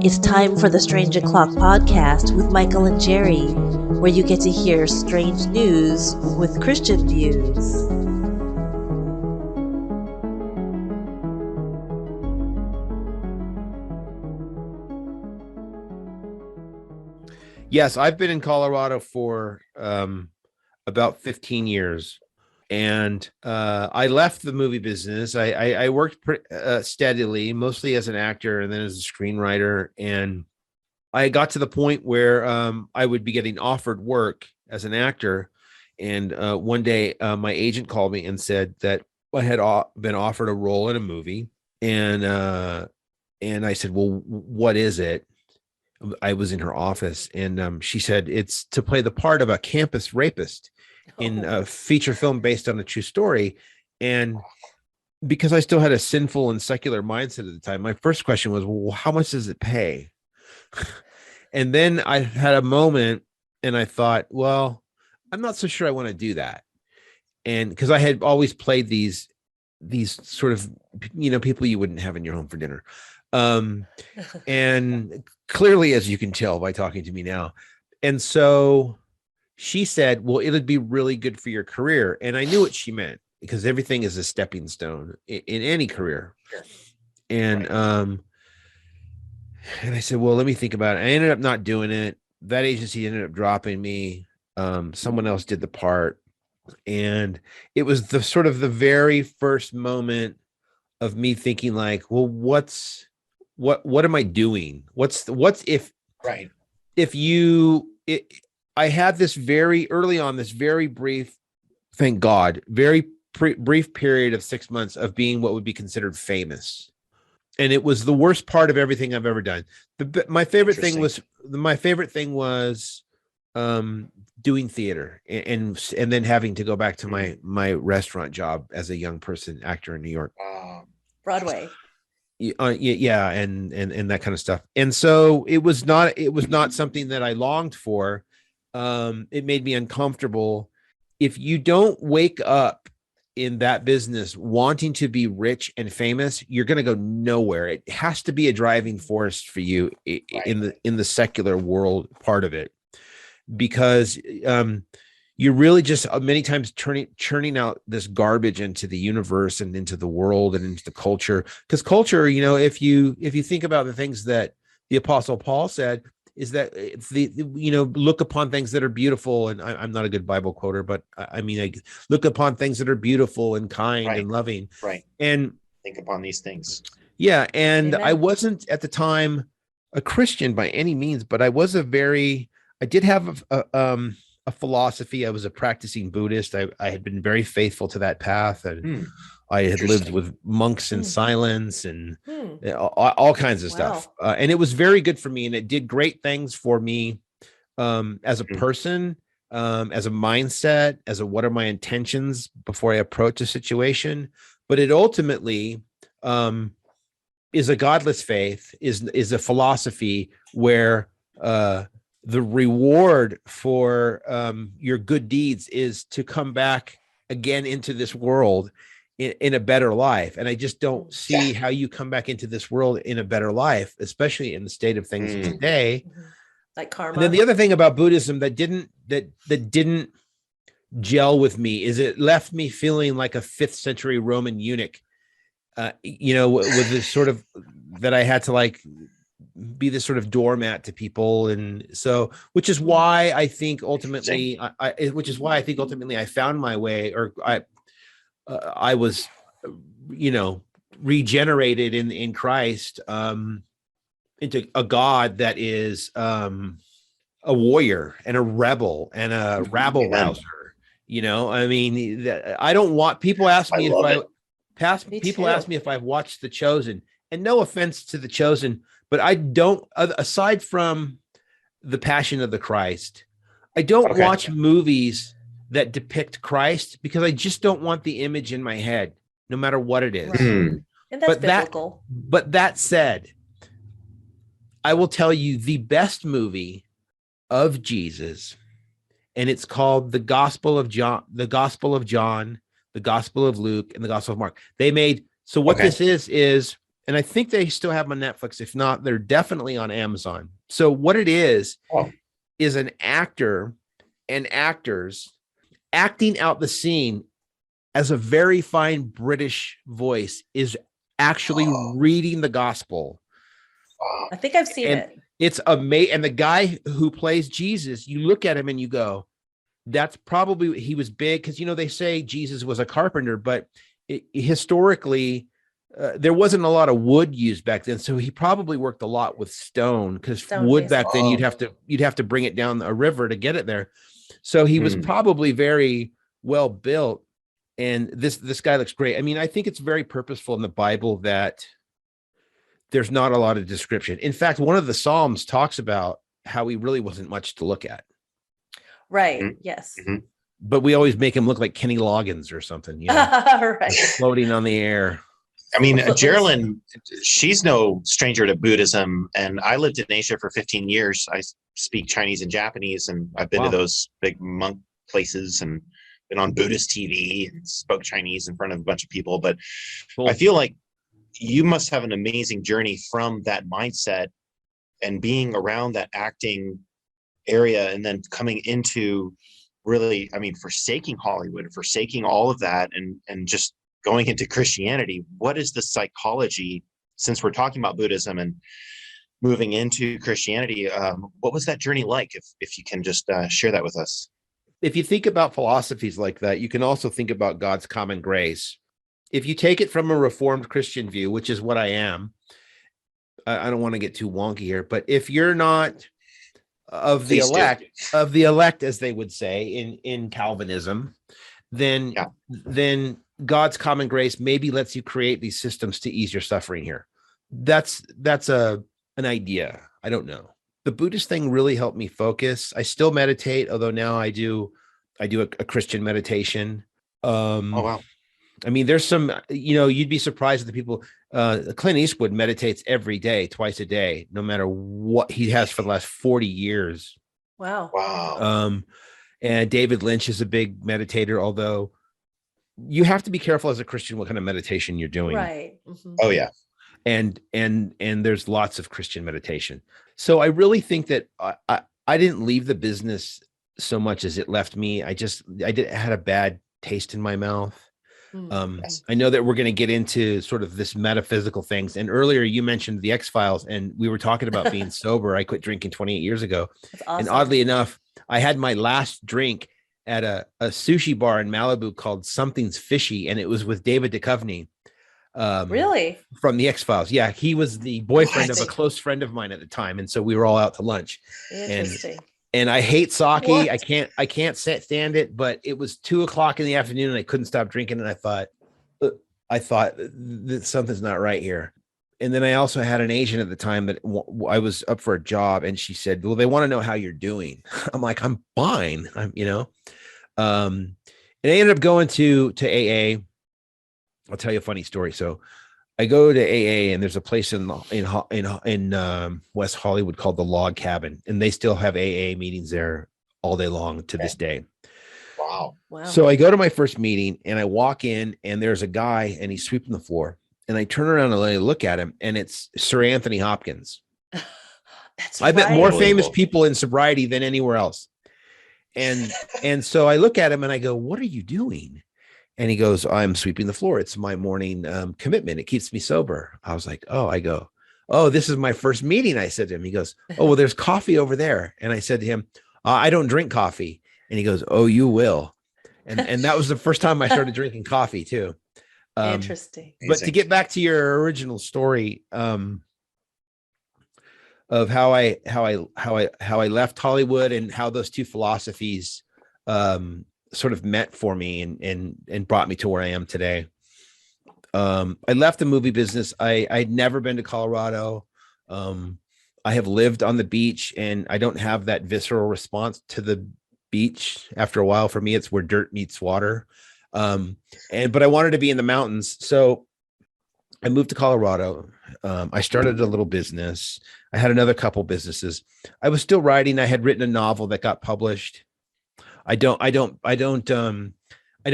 It's time for the Strange O'Clock podcast with Michael and Jerry, where you get to hear strange news with Christian views. Yes, I've been in Colorado for about 15 years. And I left the movie business. I worked steadily, mostly as an actor and then as a screenwriter. And I got to the point where I would be getting offered work as an actor. And one day my agent called me and said that I had been offered a role in a movie. And I said, well, what is it? I was in her office and she said, it's to play the part of a campus rapist in a feature film based on a true story. And because I still had a sinful and secular mindset at the time, my first question was, well, how much does it pay? And then I had a moment and I thought, well, I'm not so sure I want to do that. And because I had always played these sort of, people you wouldn't have in your home for dinner. And clearly, as you can tell by talking to me now. And so she said, well, it'd be really good for your career. And I knew what she meant because everything is a stepping stone in any career. And, right. And I said, well, let me think about it. I ended up not doing it. That agency ended up dropping me. Someone else did the part. And it was the sort of the very first moment of me thinking like, well, what am I doing? What's if, right. I had this very early on, this very brief, thank God, very brief period of 6 months of being what would be considered famous. And it was the worst part of everything I've ever done. My favorite thing was doing theater and then having to go back to my restaurant job as a young person actor in New York. Broadway. Yeah, and that kind of stuff. And so it was not something that I longed for. It made me uncomfortable. If you don't wake up in that business wanting to be rich and famous, you're going to go nowhere. It has to be a driving force for you in the secular world part of it, because you're really just many times churning out this garbage into the universe and into the world and into the culture. Because culture, if you think about the things that the Apostle Paul said, is that it's look upon things that are beautiful. And I'm not a good Bible quoter, but I look upon things that are beautiful and kind and loving. Right. And think upon these things. Yeah. And Amen. I wasn't at the time a Christian by any means, but I did have a philosophy. I was a practicing Buddhist. I had been very faithful to that path, and I had lived with monks in silence and all kinds of stuff. And it was very good for me, and it did great things for me as a person, as a mindset, what are my intentions before I approach a situation. But it ultimately is a godless faith, is a philosophy where the reward for your good deeds is to come back again into this world in a better life. And I just don't see how you come back into this world in a better life, especially in the state of things today. Like karma. And then the other thing about Buddhism that didn't gel with me is it left me feeling like a 5th century Roman eunuch, with this sort of that I had to like be this sort of doormat to people. And so, which is why I think ultimately I found my way, or I was, regenerated in Christ, into a God that is a warrior and a rebel and a rabble rouser. I don't want people ask me if I've watched The Chosen, and no offense to The Chosen, but I don't, aside from The Passion of the Christ, I don't watch movies that depict Christ because I just don't want the image in my head, no matter what it is. Right. And that's biblical. But that said, I will tell you the best movie of Jesus, and it's called The Gospel of John, The Gospel of Luke, and The Gospel of Mark. They made, so what this is and I think they still have them on Netflix. If not, they're definitely on Amazon. So what it is an actor and actors acting out the scene as a very fine British voice is actually reading the gospel. I think I've seen it. It's amazing. And the guy who plays Jesus, you look at him and you go, that's probably, he was big, because, they say Jesus was a carpenter, but historically, there wasn't a lot of wood used back then. So he probably worked a lot with stone, because wood back then, you'd have to bring it down a river to get it there. So he was probably very well built. And this guy looks great. I mean, I think it's very purposeful in the Bible that there's not a lot of description. In fact, one of the Psalms talks about how he really wasn't much to look at. Right. Mm-hmm. Yes. Mm-hmm. But we always make him look like Kenny Loggins or something, right? Floating on the air. I mean, Geraldine, she's no stranger to Buddhism, and I lived in Asia for 15 years. I speak Chinese and Japanese, and I've been to those big monk places and been on Buddhist TV and spoke Chinese in front of a bunch of people. But I feel like you must have an amazing journey from that mindset and being around that acting area, and then coming into really, I mean, forsaking Hollywood, forsaking all of that, and just going into Christianity. What is the psychology, since we're talking about Buddhism and moving into Christianity, what was that journey like? If you can just share that with us. If you think about philosophies like that, you can also think about God's common grace. If you take it from a Reformed Christian view, which is what I am, I don't want to get too wonky here, but if you're not of the elect, as they would say in Calvinism, then God's common grace maybe lets you create these systems to ease your suffering here. That's an idea. I don't know. The Buddhist thing really helped me focus. I still meditate, although now I do a Christian meditation. Oh wow. I mean, there's some, you'd be surprised at the people. Clint Eastwood meditates every day, twice a day, no matter what he has for the last 40 years. Wow. And David Lynch is a big meditator, although you have to be careful as a Christian what kind of meditation you're doing. Right. Mm-hmm. Oh yeah. And there's lots of Christian meditation. So I really think that I didn't leave the business so much as it left me. I had a bad taste in my mouth. I know that we're going to get into sort of this metaphysical things. And earlier you mentioned the X-Files, and we were talking about being sober. I quit drinking 28 years ago. That's awesome. And oddly enough, I had my last drink at a sushi bar in Malibu called Something's Fishy. And it was with David Duchovny. Really? From the X-Files. Yeah. He was the boyfriend of a close friend of mine at the time. And so we were all out to lunch. Interesting. And I hate sake. What? I can't stand it, but it was 2:00 in the afternoon and I couldn't stop drinking. And I thought that something's not right here. And then I also had an agent at the time that I was up for a job, and she said, well, they want to know how you're doing. I'm like, I'm fine. And I ended up going to AA. I'll tell you a funny story. So I go to AA, and there's a place in West Hollywood called the Log Cabin, and they still have AA meetings there all day long to this day. Wow. So I go to my first meeting, and I walk in, and there's a guy, and he's sweeping the floor, and I turn around and I look at him, and it's Sir Anthony Hopkins. I bet more famous people in sobriety than anywhere else. And so I look at him and I go, what are you doing? And he goes, I'm sweeping the floor. It's my morning commitment. It keeps me sober. I was like, oh, this is my first meeting. I said to him, he goes, oh, well, there's coffee over there. And I said to him, I don't drink coffee. And he goes, oh, you will. And that was the first time I started drinking coffee too. Interesting. But to get back to your original story of how I left Hollywood and how those two philosophies sort of met for me and brought me to where I am today. I left the movie business. I'd never been to Colorado. I have lived on the beach, and I don't have that visceral response to the beach. After a while, for me, it's where dirt meets water. But I wanted to be in the mountains. So I moved to Colorado. I started a little business. I had another couple businesses. I was still writing. I had written a novel that got published. I don't I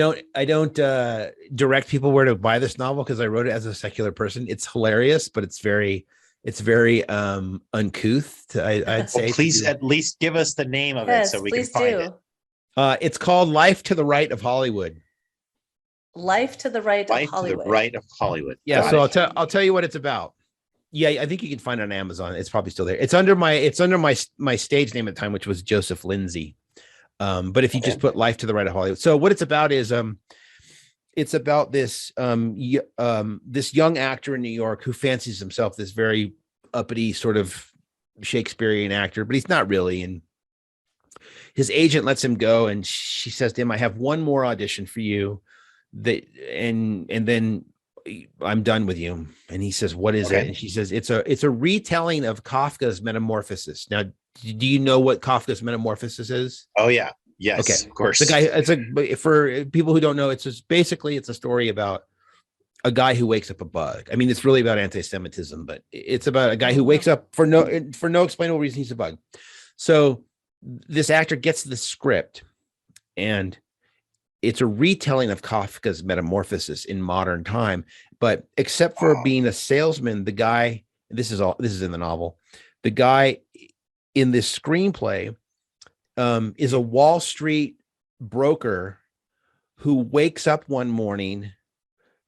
don't direct people where to buy this novel because I wrote it as a secular person. It's hilarious, but it's very uncouth. I'd say. Well, please at least give us the name of it Yes, so we can please find do. it. It's called Life to the Right of Hollywood. Life to the Right of Life to Hollywood. the Right of Hollywood. Yeah, Got so it. I'll tell you what it's about. Yeah, I think you can find it on Amazon. It's probably still there. It's under my stage name at the time, which was Joseph Lindsay. But if you just put Life to the Right of Hollywood. So what it's about is it's about this this young actor in New York who fancies himself this very uppity sort of Shakespearean actor, but he's not really. And his agent lets him go, and she says to him, "I have one more audition for you, and then I'm done with you." And he says, "What is it?" And she says, "It's a retelling of Kafka's Metamorphosis." Now, do you know what Kafka's Metamorphosis is? Oh yeah. Yes, Okay. of course. The guy, for people who don't know, it's a story about a guy who wakes up a bug. I mean, it's really about anti-Semitism, but it's about a guy who wakes up for no explainable reason. He's a bug. So this actor gets the script, and it's a retelling of Kafka's Metamorphosis in modern time. But except for being a salesman, the guy, this is in the novel, the guy in this screenplay is a Wall Street broker who wakes up one morning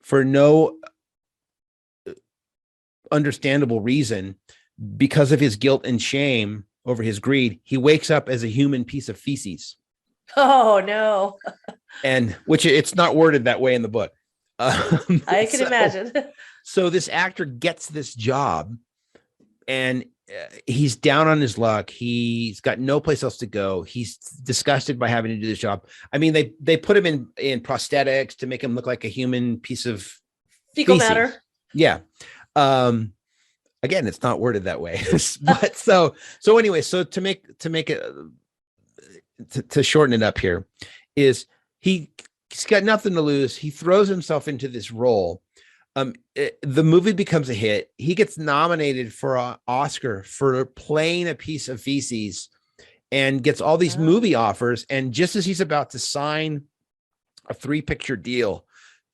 for no understandable reason because of his guilt and shame over his greed. He wakes up as a human piece of feces. Oh no. And which it's not worded that way in the book. I can imagine. So this actor gets this job, and he's down on his luck. He's got no place else to go. He's disgusted by having to do this job. I mean, they put him in prosthetics to make him look like a human piece of Fecal feces. matter. Yeah. Again, it's not worded that way. But so anyway, so to make it to shorten it up here, is he's got nothing to lose. He throws himself into this role. The movie becomes a hit. He gets nominated for an Oscar for playing a piece of feces, and gets all these movie offers. And just as he's about to sign a 3-picture deal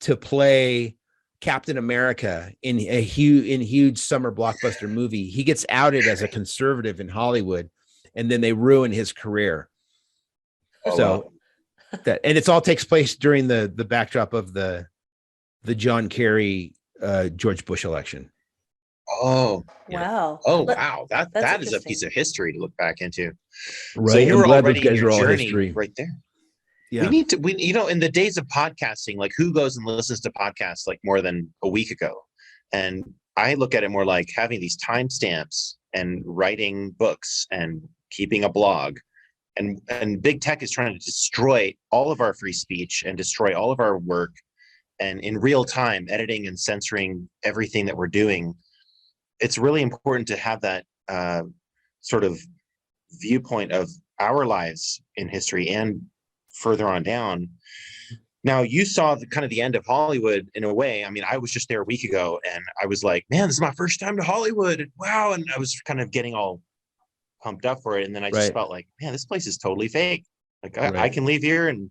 to play Captain America in a huge summer blockbuster movie, he gets outed as a conservative in Hollywood, and then they ruin his career. And it's all takes place during the backdrop of the John Kerry George Bush election. Wow. Wow. That is a interesting. piece of history to look back into. Right. So you were glad already those guys in your are all journey history. right there. Yeah. We in the days of podcasting, like who goes and listens to podcasts like more than a week ago? And I look at it more like having these timestamps and writing books and keeping a blog. And big tech is trying to destroy all of our free speech and destroy all of our work. And in real time, editing and censoring everything that we're doing. It's really important to have that sort of viewpoint of our lives in history and further on down. Now, you saw the end of Hollywood in a way. I mean, I was just there a week ago, and I was like, man, this is my first time to Hollywood. Wow. And I was kind of getting all pumped up for it. And then I just felt like, man, this place is totally fake. Like I can leave here and,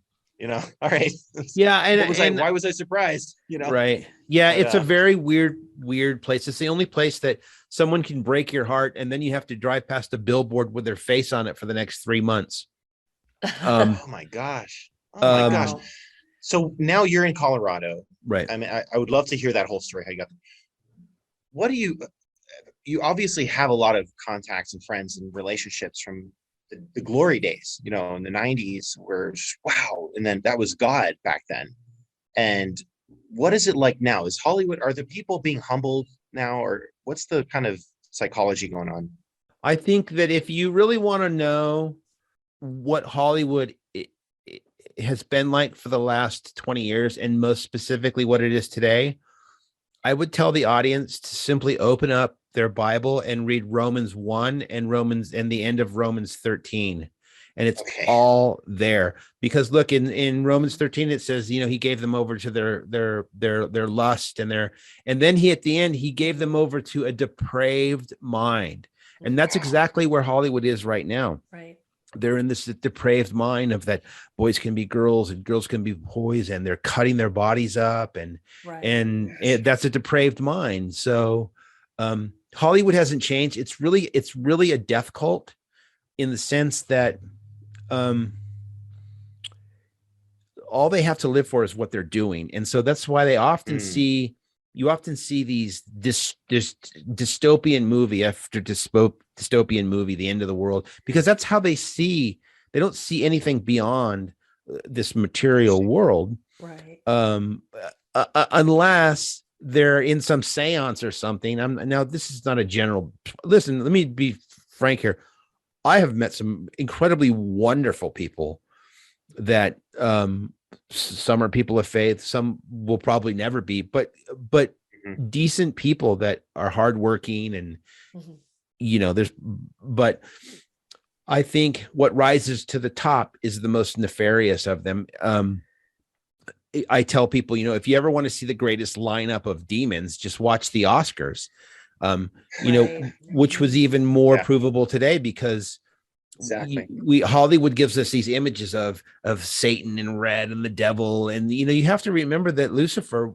all right. Yeah. And why was I surprised? Right. Yeah. It's a very weird place. It's the only place that someone can break your heart, and then you have to drive past a billboard with their face on it for the next 3 months. Oh my gosh. So now you're in Colorado. Right. I mean, I would love to hear that whole story. How you got there. What do you obviously have a lot of contacts and friends and relationships from the glory days, in the 90s, where wow. And then that was God back then. And what is it like now? Is Hollywood, are the people being humbled now, or what's the kind of psychology going on? I think that if you really want to know what Hollywood has been like for the last 20 years, and most specifically what it is today, I would tell the audience to simply open up their Bible and read Romans 1 and the end of Romans 13. And it's all there, because look, in Romans 13, it says, he gave them over to their lust and then at the end, he gave them over to a depraved mind. And that's exactly where Hollywood is right now. Right. they're in this depraved mind of that boys can be girls and girls can be boys, and they're cutting their bodies up, and that's a depraved mind. So Hollywood hasn't changed. It's really a death cult, in the sense that all they have to live for is what they're doing. And so that's why they often you often see these dystopian movie after dystopian movie, the end of the world, because that's how they don't see anything beyond this material world. Right. Unless they're in some seance or something. Now this is not a general, listen, let me be frank here. I have met some incredibly wonderful people that some are people of faith, some will probably never be, but decent people that are hardworking, and but I think what rises to the top is the most nefarious of them. I tell people, if you ever want to see the greatest lineup of demons, just watch the Oscars. Which was even more provable today, because Hollywood gives us these images of Satan in red and the devil, and you have to remember that Lucifer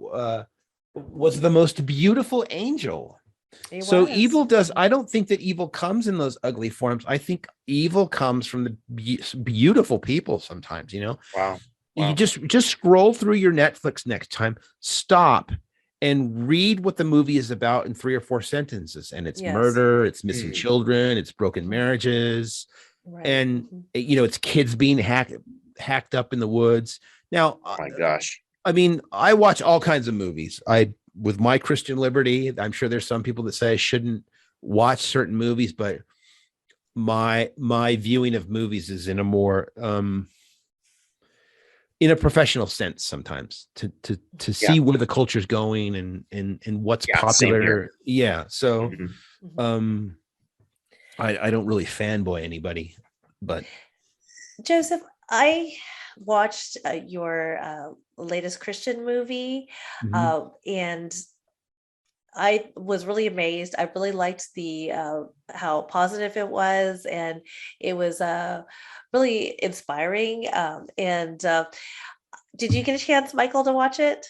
was the most beautiful angel. Evil I don't think that evil comes in those ugly forms. I think evil comes from the beautiful people sometimes. Wow. You just scroll through your Netflix next time, stop and read what the movie is about in 3 or 4 sentences. And it's murder, it's missing children, it's broken marriages, and it's kids being hacked up in the woods. Now, oh my gosh. I mean, I watch all kinds of movies. With my Christian liberty, I'm sure there's some people that say I shouldn't watch certain movies, but my viewing of movies is in a more in a professional sense sometimes, to see where the culture's going and what's popular. Yeah. So I don't really fanboy anybody, but Joseph, I watched your latest Christian movie, and I was really amazed. I really liked the how positive it was, and it was really inspiring. And did you get a chance, Michael, to watch it?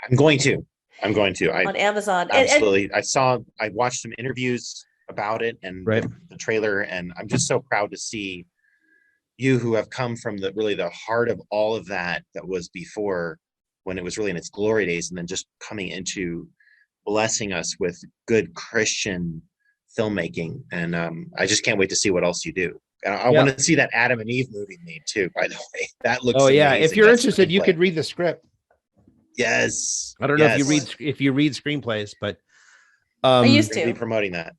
I'm going to. On Amazon. Absolutely. I watched some interviews about it and the trailer, and I'm just so proud to see you, who have come from the heart of all of that was before, when it was really in its glory days, and then just coming into blessing us with good Christian filmmaking. And I just can't wait to see what else you do. And I want to see that Adam and Eve movie made too, by the way. That looks amazing. If you're interested, you could read the script. Yes. I don't know if you read screenplays, but I used to be promoting that.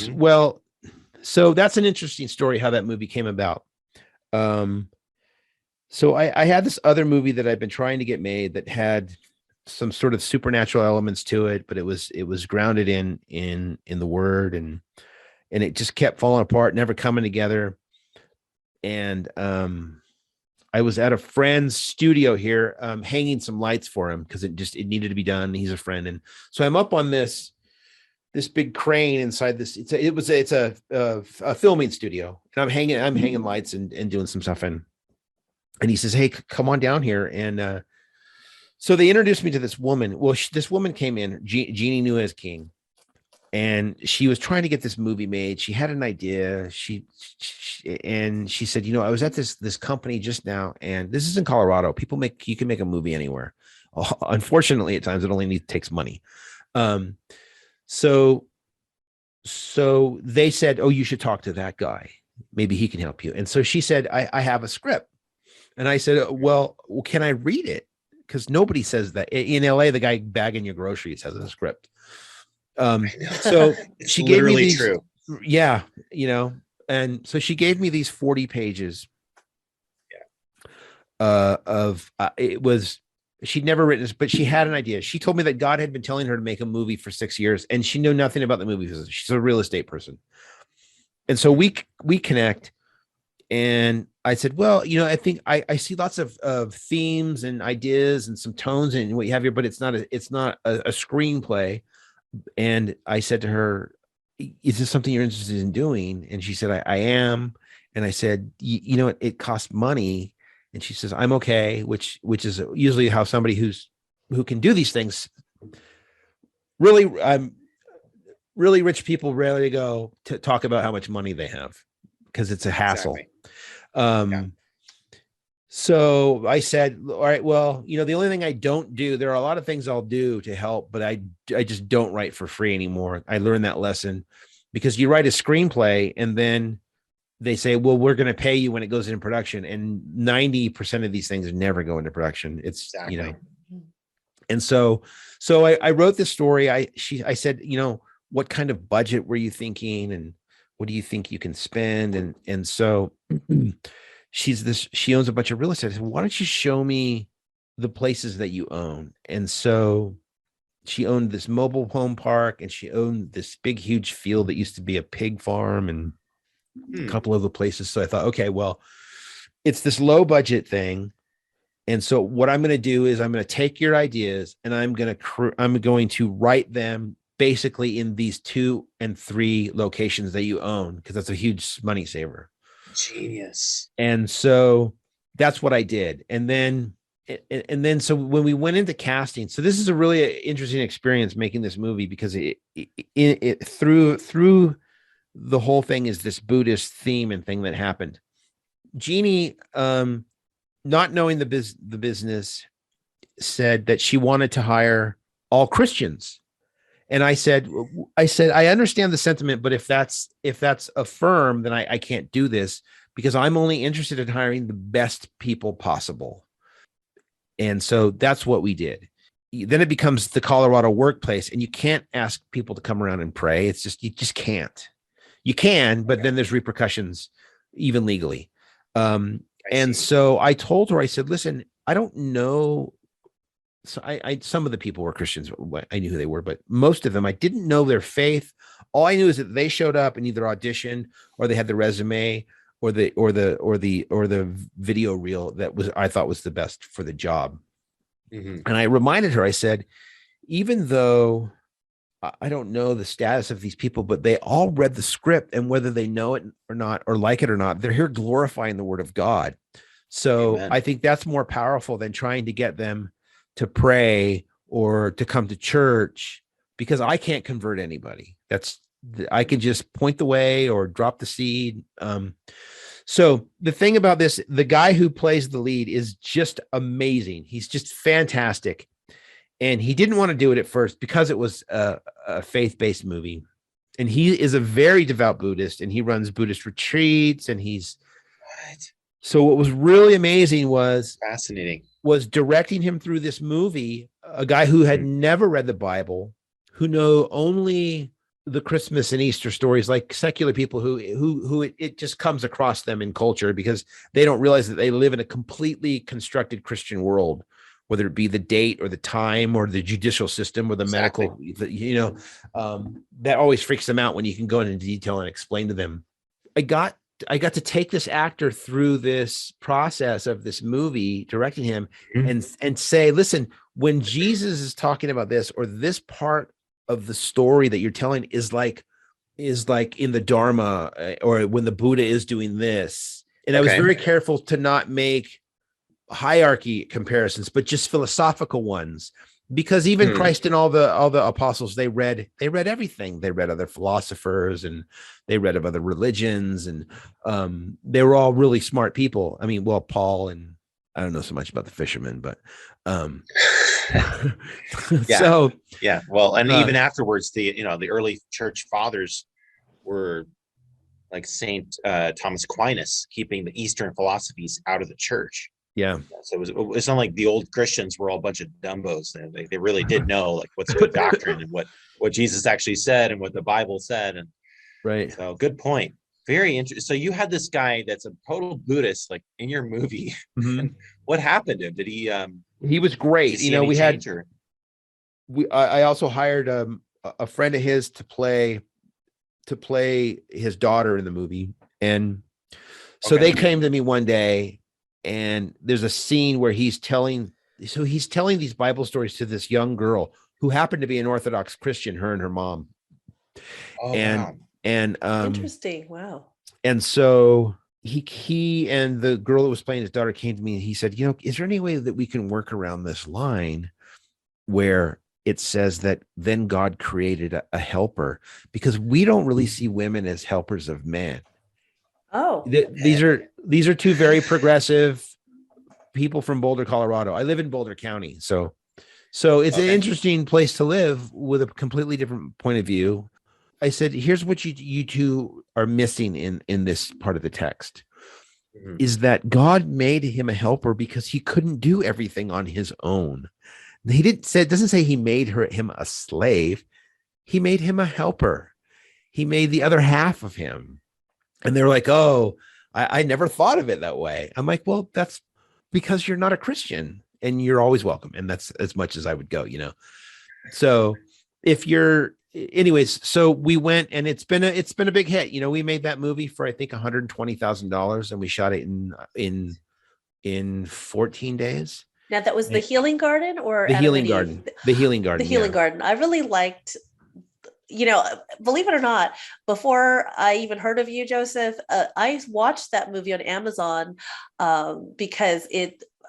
Well, so that's an interesting story, how that movie came about. So I had this other movie that I've been trying to get made that had some sort of supernatural elements to it, but it was grounded in the word, and it just kept falling apart, never coming together. And I was at a friend's studio here, hanging some lights for him because it needed to be done. He's a friend, and so I'm up on this big crane inside this. It's a filming studio, and I'm hanging lights and doing some stuff, and he says, "Hey, come on down here." And so they introduced me to this woman. Well, this woman came in, Jeannie Nuez King, and she was trying to get this movie made. She had an idea. She said, I was at this company just now, and this is in Colorado. You can make a movie anywhere. Unfortunately, at times it only takes money. So they said, "Oh, you should talk to that guy. Maybe he can help you." And so she said, I have a script. And I said, well, can I read it? Because nobody says that. In LA, the guy bagging your groceries has a script. So she gave me these, true. Yeah, and so she gave me these 40 pages of it was, she'd never written this, but she had an idea. She told me that God had been telling her to make a movie for 6 years, and she knew nothing about the movie business. She's a real estate person. And so we connect, and I said, well, I think I see lots of themes and ideas and some tones and what you have here, but it's not a screenplay. And I said to her, "Is this something you're interested in doing?" And she said, I am. And I said, you know, it costs money. And she says, I'm okay, which is usually how somebody who can do these things. Really, really rich people rarely go to talk about how much money they have because it's a hassle. Exactly. So I said, all right, well, you know, the only thing I don't do, there are a lot of things I'll do to help, but I just don't write for free anymore. I learned that lesson because you write a screenplay and then they say, well, we're going to pay you when it goes into production. And 90% of these things never go into production. It's, Exactly. you know, and so I wrote this story. I said, you know, what kind of budget were you thinking? And what do you think you can spend? And so she owns a bunch of real estate. I said, why don't you show me the places that you own? And so she owned this mobile home park and she owned this big, huge field that used to be a pig farm and a couple of the places. So I thought, okay, well, it's this low budget thing. And so what I'm going to do is I'm going to take your ideas and I'm going to write them basically in these 2 and 3 locations that you own, because that's a huge money saver. Genius. And so that's what I did. And then so when we went into casting, so this is a really interesting experience making this movie, because it through the whole thing is this Buddhist theme and thing that happened. Jeannie, not knowing the business, said that she wanted to hire all Christians. And I said, I understand the sentiment, but if that's a firm, then I can't do this, because I'm only interested in hiring the best people possible. And so that's what we did. Then it becomes the Colorado workplace, and you can't ask people to come around and pray. It's just, you just can't. You can, but then there's repercussions, even legally. And so I told her, I said, listen, I don't know. So I some of the people were Christians. I knew who they were, but most of them, I didn't know their faith. All I knew is that they showed up and either auditioned or they had the resume or the video reel that I thought was the best for the job. Mm-hmm. And I reminded her, I said, even though I don't know the status of these people, but they all read the script, and whether they know it or not, or like it or not, they're here glorifying the word of God. So Amen. I think that's more powerful than trying to get them to pray or to come to church, because I can't convert anybody. I can just point the way or drop the seed. So the thing about this, the guy who plays the lead is just amazing. He's just fantastic. And he didn't want to do it at first because it was a faith-based movie. And he is a very devout Buddhist, and he runs Buddhist retreats. And so what was really amazing was directing him through this movie, a guy who had never read the Bible, who know only the Christmas and Easter stories, like secular people who it just comes across them in culture, because they don't realize that they live in a completely constructed Christian world, whether it be the date or the time or the judicial system or the medical, that always freaks them out when you can go into detail and explain to them. I got to take this actor through this process of this movie, directing him, and say, listen, when Jesus is talking about this, or this part of the story that you're telling is like in the Dharma, or when the Buddha is doing this. And I was very careful to not make hierarchy comparisons, but just philosophical ones, because even Christ and all the apostles, they read everything. They read other philosophers, and they read of other religions, and they were all really smart people. I mean, well, Paul, and I don't know so much about the fishermen, but so yeah. Well, and even afterwards, the early church fathers were like Saint Thomas Aquinas, keeping the Eastern philosophies out of the church. Yeah. So it's not like the old Christians were all a bunch of dumbos. They really did know like what's good doctrine and what Jesus actually said and what the Bible said. And right. So good point. Very interesting. So you had this guy that's a total Buddhist, like in your movie. Mm-hmm. What happened to him? Did he? He was great. I also hired a friend of his to play his daughter in the movie, and so they came to me one day. And there's a scene where he's telling these Bible stories to this young girl who happened to be an Orthodox Christian, her and her mom. Interesting. Wow. And so he and the girl that was playing his daughter came to me and he said, is there any way that we can work around this line where it says that then God created a helper, because we don't really see women as helpers of men. Oh, These are two very progressive people from Boulder, Colorado. I live in Boulder County, so it's an interesting place to live with a completely different point of view. I said, here's what you two are missing in this part of the text, is that God made him a helper because he couldn't do everything on his own. It doesn't say he made him a slave. He made him a helper. He made the other half of him. And they're like, oh, I never thought of it that way. I'm like, well, that's because you're not a Christian and you're always welcome. And that's as much as I would go, So anyways, so we went, and it's been a big hit. We made that movie for, I think, $120,000, and we shot it in 14 days. Now that was the Healing Garden, or the Healing Garden. The Healing Garden. The Healing Garden. I really liked, believe it or not, before I even heard of you, Joseph, I watched that movie on Amazon because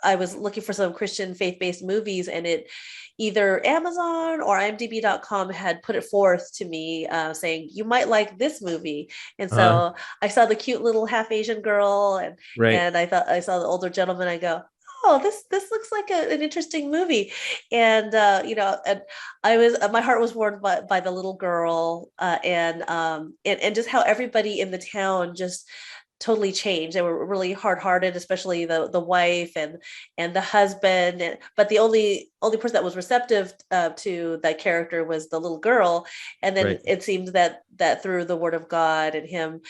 I was looking for some Christian faith-based movies, and it either Amazon or IMDb.com had put it forth to me saying, you might like this movie. And so I saw the cute little half Asian girl, and I thought I saw the older gentleman. I go, oh, this looks like an interesting movie. And, and my heart was warmed by the little girl and just how everybody in the town just totally changed. They were really hard-hearted, especially the wife and the husband. But the only person that was receptive to that character was the little girl. And then it seemed that through the word of God and him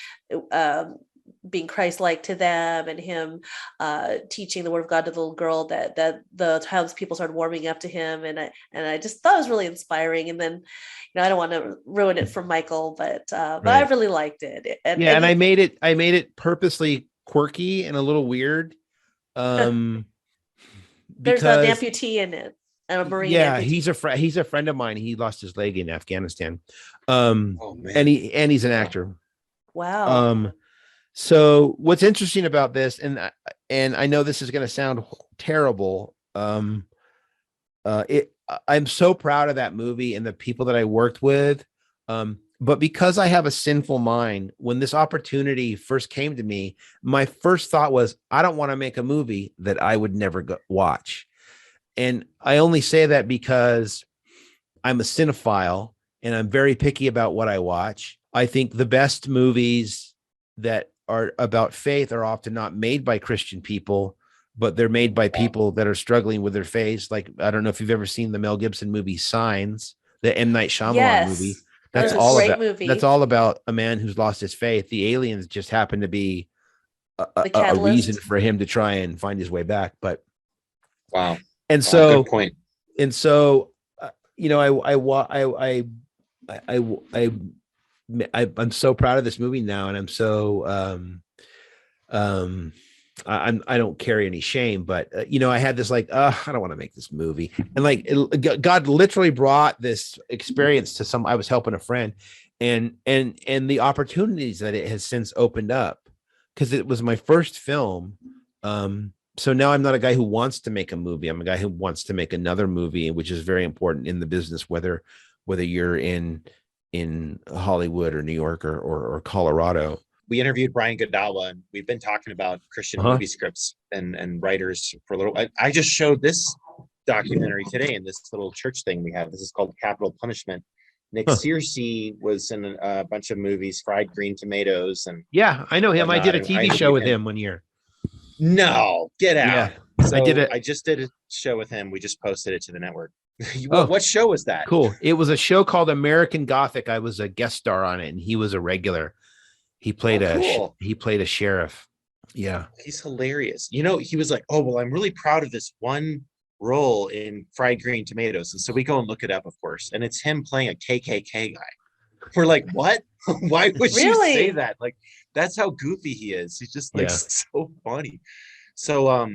being Christ-like to them, and him teaching the word of God to the little girl, that the townspeople started warming up to him, and I just thought it was really inspiring. And then, I don't want to ruin it for Michaal, but I really liked it. And I made it purposely quirky and a little weird. There's an amputee in it. A Marine. Yeah, amputee. he's a friend of mine. He lost his leg in Afghanistan. And he's an actor. Wow. So what's interesting about this, and I know this is going to sound terrible. I'm so proud of that movie and the people that I worked with. But because I have a sinful mind, when this opportunity first came to me, my first thought was, I don't want to make a movie that I would never watch. And I only say that because I'm a cinephile and I'm very picky about what I watch. I think the best movies that are about faith are often not made by Christian people, but they're made by people that are struggling with their faith. Like, I don't know if you've ever seen the Mel Gibson movie Signs, the M. Night Shyamalan movie. That's all about movie. That's all about a man who's lost his faith. The aliens just happen to be a reason for him to try and find his way back. But wow. And so, good point. And so, I'm so proud of this movie now, and I'm so I don't carry any shame, but I had this I don't want to make this movie, and God literally brought this experience to I was helping a friend, and the opportunities that it has since opened up, because it was my first film. So now I'm not a guy who wants to make a movie. I'm a guy who wants to make another movie, which is very important in the business, whether you're in Hollywood or New York or Colorado. We interviewed Brian Godawa, and we've been talking about Christian movie scripts and writers for a little. I just showed this documentary today in this little church thing we have. This is called Capital Punishment. Nick Searcy was in a bunch of movies, Fried Green Tomatoes, and yeah, I know him. I did a TV show with him one year. No, get out! Yeah, so I just did a show with him. We just posted it to the network. What show was that? Cool. It was a show called American Gothic. I was a guest star on it, and he was a regular. He played a sheriff. Yeah, he's hilarious. He was like, "Oh well, I'm really proud of this one role in Fried Green Tomatoes," and so we go and look it up, of course, and it's him playing a KKK guy. We're like, "What? Why would you say that?" Like, that's how goofy he is. He's just so funny. So,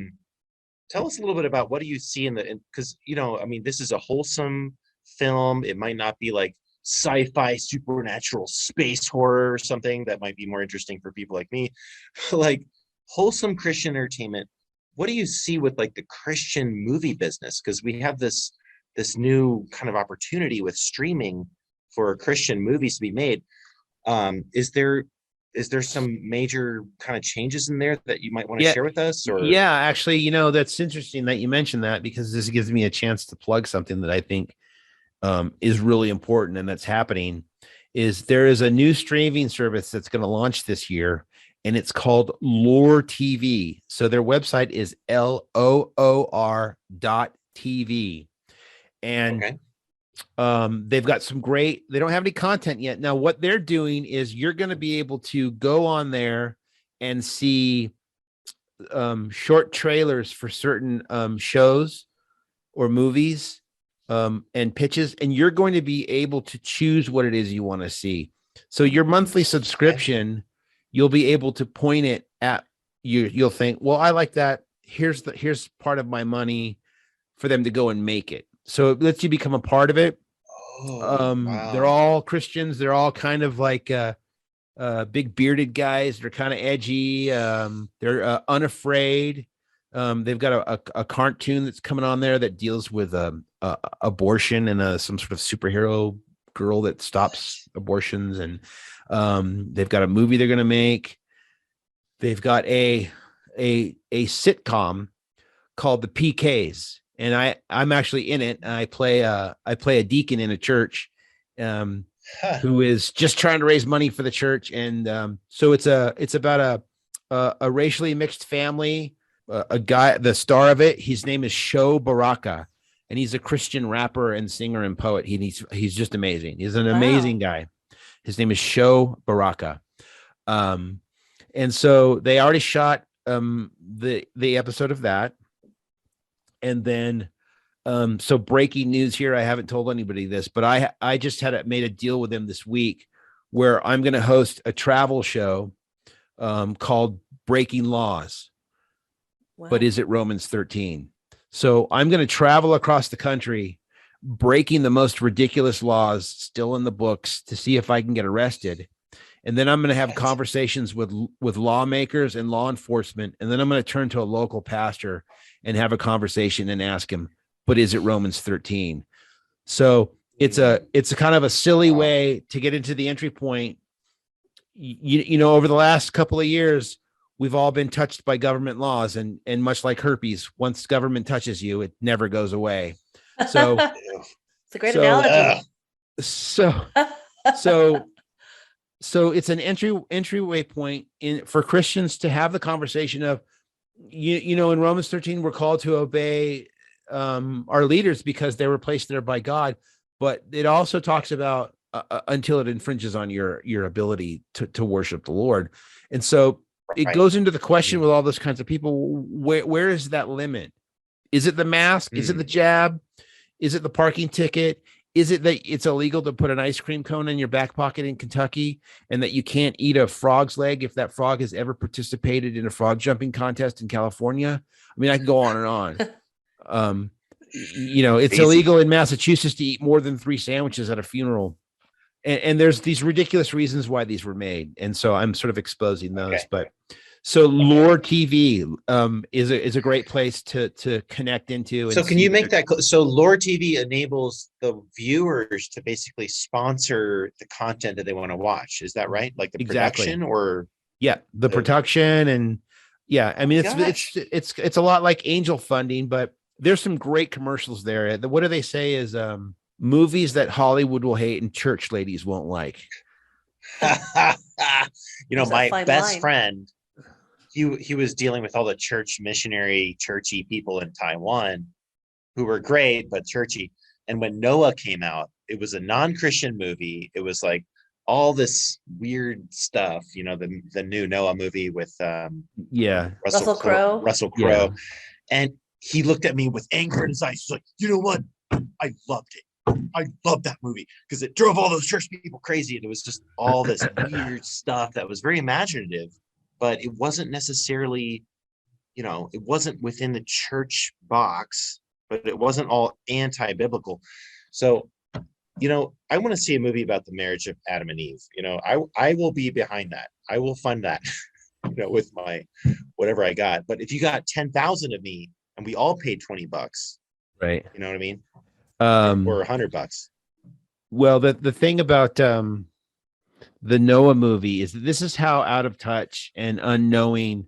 tell us a little bit about what do you see because this is a wholesome film. It might not be like sci-fi supernatural space horror or something that might be more interesting for people like me. Like wholesome Christian entertainment. What do you see with like the Christian movie business? Because we have this new kind of opportunity with streaming for Christian movies to be made. Is there some major kind of changes in there that you might want to share with us? Or yeah, actually, that's interesting that you mentioned that, because this gives me a chance to plug something that I think is really important and that's happening. Is there is a new streaming service that's going to launch this year, and it's called Lore TV. So their website is LOOR.TV. And okay. They've got some great, they don't have any content yet. Now, what they're doing is you're going to be able to go on there and see short trailers for certain shows or movies and pitches, and you're going to be able to choose what it is you want to see. So your monthly subscription, you'll be able to point it at you. You'll think, well, I like that. Here's part of my money for them to go and make it. So it lets you become a part of it. Wow. They're all Christians. They're all kind of like big bearded guys. They're kind of edgy. They're unafraid. They've got a cartoon that's coming on there that deals with abortion and some sort of superhero girl that stops abortions. And they've got a movie they're going to make. They've got a sitcom called the PKs. And I'm actually in it. I play a deacon in a church who is just trying to raise money for the church. And so it's about a racially mixed family. A guy, the star of it, his name is Sho Baraka, and he's a Christian rapper and singer and poet. He's just amazing. He's an amazing guy. His name is Sho Baraka. And so they already shot the episode of that. And then, so breaking news here, I haven't told anybody this, but I just made a deal with them this week where I'm going to host a travel show called Breaking Laws. Wow. But is it Romans 13? So I'm going to travel across the country, breaking the most ridiculous laws still in the books to see if I can get arrested. And then I'm going to have conversations with lawmakers and law enforcement. And then I'm going to turn to a local pastor and have a conversation and ask him, but is it Romans 13? So it's a kind of a silly way to get into the entry point. Over the last couple of years, we've all been touched by government laws, and much like herpes, once government touches you, it never goes away. So it's a great analogy. So it's an entryway point for Christians to have the conversation of, in Romans 13, we're called to obey our leaders because they were placed there by God. But it also talks about until it infringes on your ability to worship the Lord. And so it goes into the question with all those kinds of people, where is that limit? Is it the mask? Is it the jab? Is it the parking ticket? Is it that it's illegal to put an ice cream cone in your back pocket in Kentucky and that you can't eat a frog's leg if that frog has ever participated in a frog jumping contest in California? I mean, I can go on and on. It's illegal in Massachusetts to eat more than 3 sandwiches at a funeral. And there's these ridiculous reasons why these were made. And so I'm sort of exposing those. Okay. But so Lore TV is a great place to connect into. So can you make that? So Lore TV enables the viewers to basically sponsor the content that they want to watch. Is that right? Like the production or? Yeah, the production. And yeah, I mean, it's a lot like angel funding, but there's some great commercials there. What do they say is movies that Hollywood will hate and church ladies won't like. My best friend, he was dealing with all the churchy people in Taiwan who were great, but churchy. And when Noah came out, it was a non-Christian movie. It was like all this weird stuff, the new Noah movie with Russell Crowe. Yeah. And he looked at me with anger in his eyes. He's like, you know what? I loved it. I loved that movie because it drove all those church people crazy. And it was just all this weird stuff that was very imaginative, but it wasn't necessarily, it wasn't within the church box, but it wasn't all anti-biblical. So I want to see a movie about the marriage of Adam and Eve. I will be behind that. I will fund that, with my whatever I got. But if you got 10,000 of me and we all paid $20, Right. you know what I mean? Or $100. Well, the thing about the Noah movie is that this is how out of touch and unknowing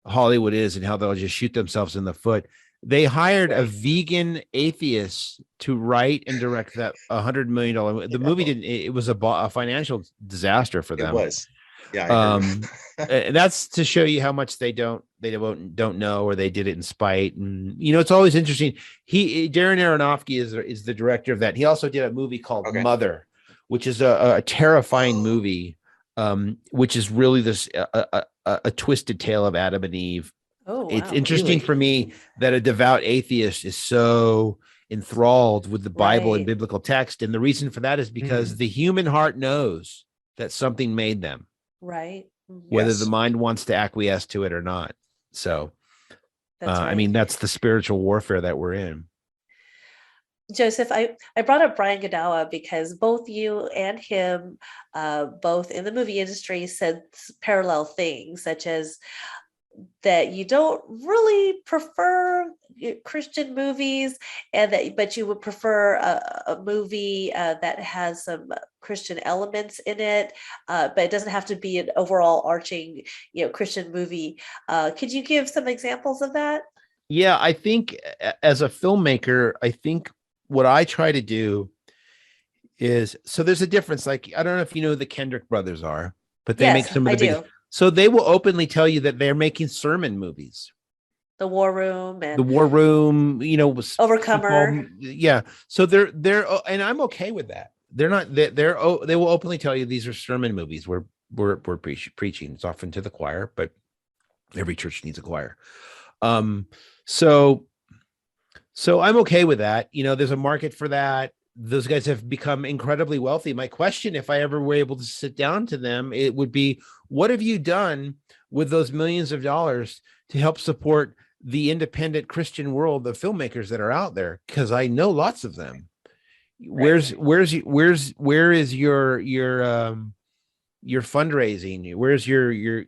Hollywood is, and how they'll just shoot themselves in the foot. They hired a vegan atheist to write and direct that $100 million. The movie didn't. It was a financial disaster for them. It was. Yeah. And that's to show you how much they don't know, or they did it in spite. And it's always interesting. Darren Aronofsky is the director of that. He also did a movie called Mother, which is a terrifying movie, which is really this a twisted tale of Adam and Eve. Oh, wow. It's interesting for me that a devout atheist is so enthralled with the Bible and biblical text. And the reason for that is because the human heart knows that something made them. Right. Whether the mind wants to acquiesce to it or not. So, I mean, that's the spiritual warfare that we're in. Joseph, I brought up Brian Godawa because both you and him, both in the movie industry, said parallel things, such as that you don't really prefer Christian movies, but you would prefer a movie that has some Christian elements in it, but it doesn't have to be an overall arching, Christian movie. Could you give some examples of that? Yeah, I think as a filmmaker, I think what I try to do is, so there's a difference. Like, I don't know if you know who the Kendrick brothers are, but they make some of the biggest. So they will openly tell you that they're making sermon movies. The War Room, Overcomer. Yeah. So they're, and I'm okay with that. They will openly tell you these are sermon movies. We're preaching. It's often to the choir, but every church needs a choir. So I'm okay with that. There's a market for that. Those guys have become incredibly wealthy. My question, if I ever were able to sit down to them, it would be, what have you done with those millions of dollars to help support the independent Christian world of filmmakers that are out there? Because I know lots of them. Where is your fundraising? Where's your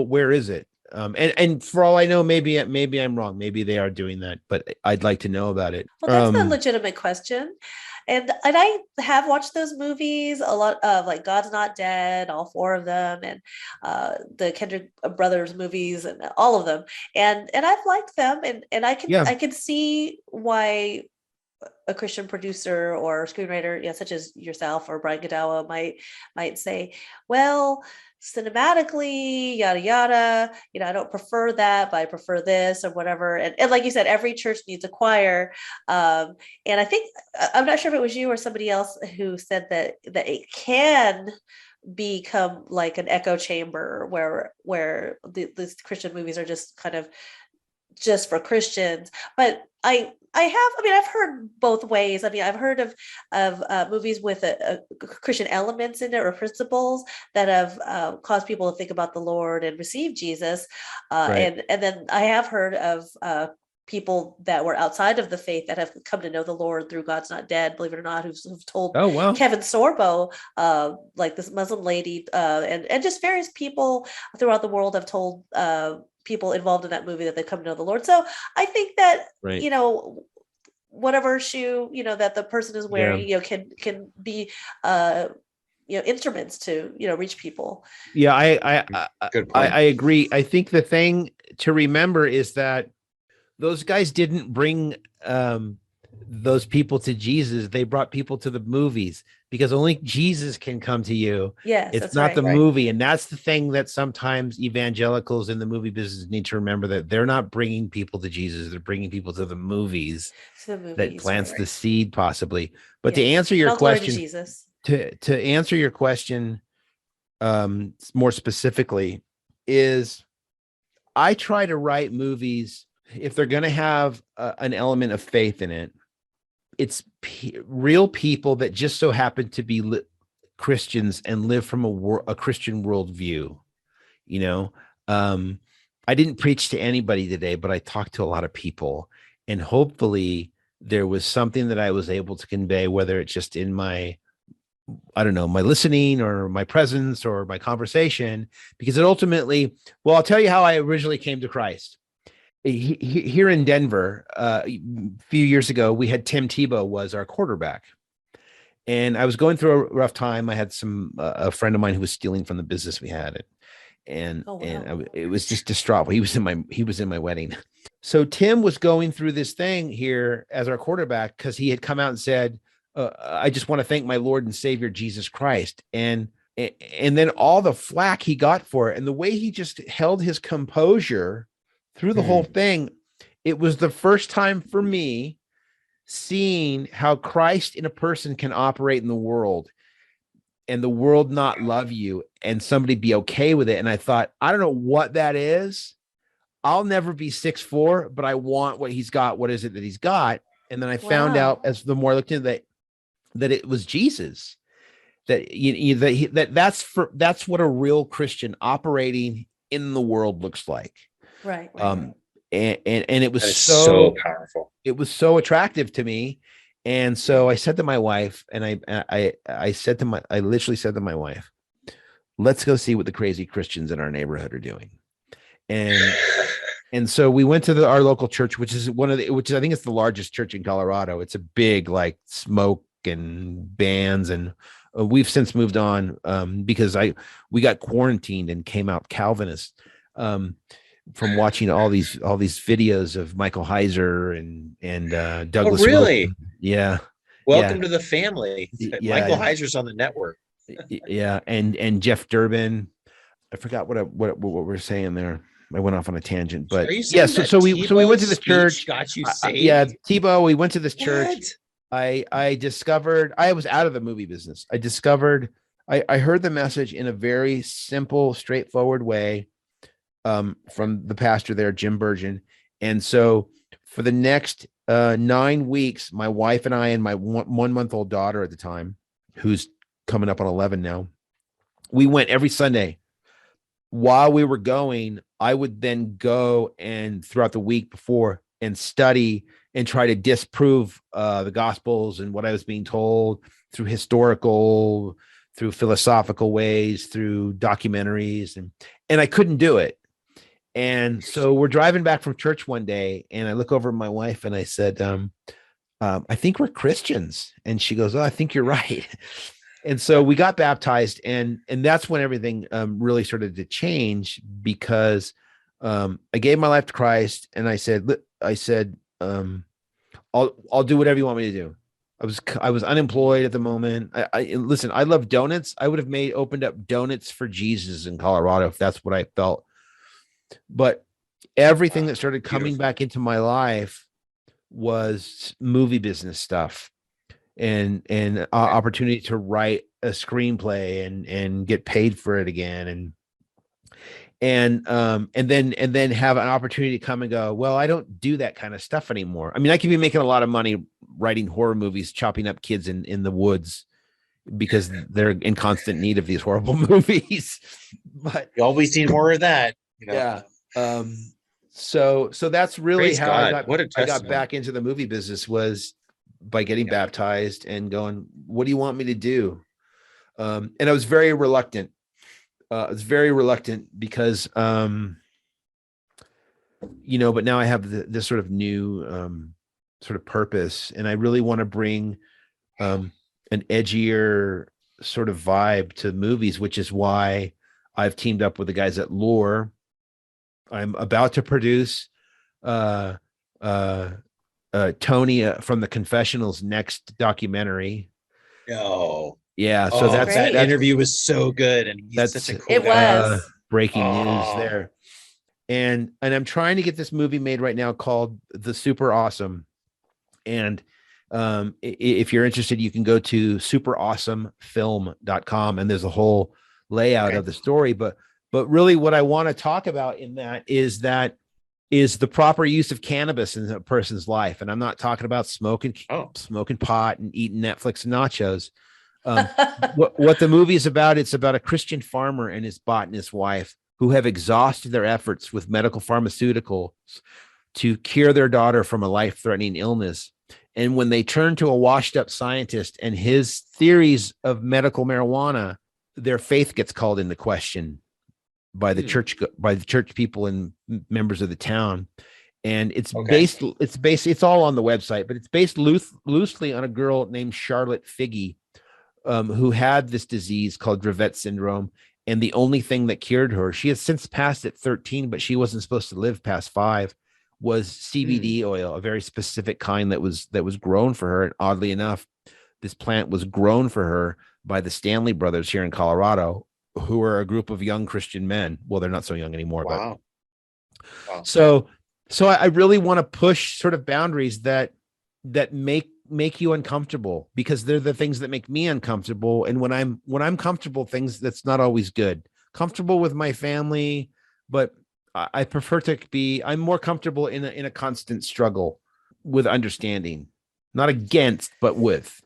where is it? And for all I know, maybe I'm wrong. Maybe they are doing that, but I'd like to know about it. Well, that's a legitimate question. And I have watched those movies, a lot of like God's Not Dead, all 4 of them, and the Kendrick brothers movies, and all of them. And I've liked them, and I can see why a Christian producer or screenwriter, such as yourself or Brian Godawa, might say, well, cinematically, yada yada, I don't prefer that, but I prefer this or whatever. And like you said, every church needs a choir. And I think, I'm not sure if it was you or somebody else who said that it can become like an echo chamber where these Christian movies are just kind of just for Christians. But I've heard both ways. I've heard of movies with a Christian elements in it or principles that have caused people to think about the Lord and receive Jesus. And then I have heard of people that were outside of the faith that have come to know the Lord through God's Not Dead, believe it or not, who've told Kevin Sorbo, like this Muslim lady, and just various people throughout the world have told people involved in that movie that they come to know the Lord. So I think that, whatever shoe, that the person is wearing, can be, instruments to, reach people. Yeah. I agree. I think the thing to remember is that those guys didn't bring, those people to Jesus. They brought people to the movies, because only Jesus can come to you. Yes, it's not the movie. And that's the thing that sometimes evangelicals in the movie business need to remember, that they're not bringing people to Jesus. They're bringing people to the movies, that plants the seed possibly. But to answer your question, to answer your question more specifically, is I try to write movies, if they're going to have an element of faith in it, it's real people that just so happen to be Christians and live from a Christian worldview. I didn't preach to anybody today, but I talked to a lot of people, and hopefully there was something that I was able to convey, whether it's just in my, I don't know, my listening or my presence or my conversation, because it ultimately, well, I'll tell you how I originally came to Christ. Here in Denver, a few years ago, we had Tebow was our quarterback. And I was going through a rough time. I had a friend of mine who was stealing from the business we had. And it was just distraught. He was in my wedding. So Tim was going through this thing here as our quarterback because he had come out and said, I just want to thank my Lord and Savior, Jesus Christ. And then all the flack he got for it, and the way he just held his composure through the whole thing, it was the first time for me seeing how Christ in a person can operate in the world, and the world not love you and somebody be okay with it. And I thought, I don't know what that is. I'll never be 6'4", but I want what he's got. What is it that he's got? And then I found out, as the more I looked into that it was Jesus. That's what a real Christian operating in the world looks like. Right. And it was so powerful. It was so attractive to me. And so I said to my wife, and I literally said to my wife, let's go see what the crazy Christians in our neighborhood are doing. And so we went to our local church, which I think it's the largest church in Colorado. It's a big, like, smoke and bands, and we've since moved on because we got quarantined and came out Calvinist from watching all these videos of Michael Heiser and Douglas. Oh, really? Wilson. Yeah. Welcome to the family. Yeah, Michael Heiser's on the network. Yeah, and Jeff Durbin. I forgot what we're saying there. I went off on a tangent, but yeah. So we went to this church. Got you saved? Yeah, Tebow. We went to this church. What? I discovered I was out of the movie business. I discovered I heard the message in a very simple, straightforward way from the pastor there, Jim Burgeon. And so for the next 9 weeks, my wife and I and my 1-month-old daughter at the time, who's coming up on 11 now, we went every Sunday. While we were going, I would then go and throughout the week before and study and try to disprove the Gospels and what I was being told through historical, through philosophical ways, through documentaries, and I couldn't do it. And so we're driving back from church one day, and I look over at my wife and I said, I think we're Christians. And she goes, oh, I think you're right. And so we got baptized, and that's when everything really started to change, because I gave my life to Christ, and I said, I'll do whatever you want me to do. I was unemployed at the moment. Listen, I love donuts. I would have opened up donuts for Jesus in Colorado if that's what I felt. But everything that started coming back into my life was movie business stuff. And opportunity to write a screenplay and get paid for it again, and then have an opportunity to come and go, well, I don't do that kind of stuff anymore. I mean, I could be making a lot of money writing horror movies, chopping up kids in the woods because they're in constant need of these horrible movies. But you always need more of that. Yeah. So that's really Praise how God. I got back into the movie business, was by getting baptized and going, what do you want me to do? And I was very reluctant. Because, but now I have this sort of new sort of purpose, and I really want to bring an edgier sort of vibe to movies, which is why I've teamed up with the guys at Lore. I'm about to produce Tony from the Confessional's next documentary. No. Yeah. So that interview was so good. And that's such a cool it guy. was breaking news there. And I'm trying to get this movie made right now called The Super Awesome. And if you're interested, you can go to superawesomefilm.com, and there's a whole layout of the story. But really what I want to talk about in that is the proper use of cannabis in a person's life. And I'm not talking about smoking pot and eating Netflix and nachos. What the movie is about, it's about a Christian farmer and his botanist wife who have exhausted their efforts with medical pharmaceuticals to cure their daughter from a life-threatening illness. And when they turned to a washed-up scientist and his theories of medical marijuana, their faith gets called into question by the church, people and members of the town. And it's it's all on the website, but it's based loosely on a girl named Charlotte Figge, who had this disease called Dravet syndrome. And the only thing that cured her, she has since passed at 13, but she wasn't supposed to live past 5, was CBD oil, a very specific kind that was grown for her. And oddly enough, this plant was grown for her by the Stanley brothers here in Colorado, who are a group of young Christian men. Well, they're not so young anymore. Wow. But so I really want to push sort of boundaries that make you uncomfortable, because they're the things that make me uncomfortable. And when I'm comfortable, things that's not always good. Comfortable with my family, but I prefer to be. I'm more comfortable in a constant struggle with understanding, not against, but with.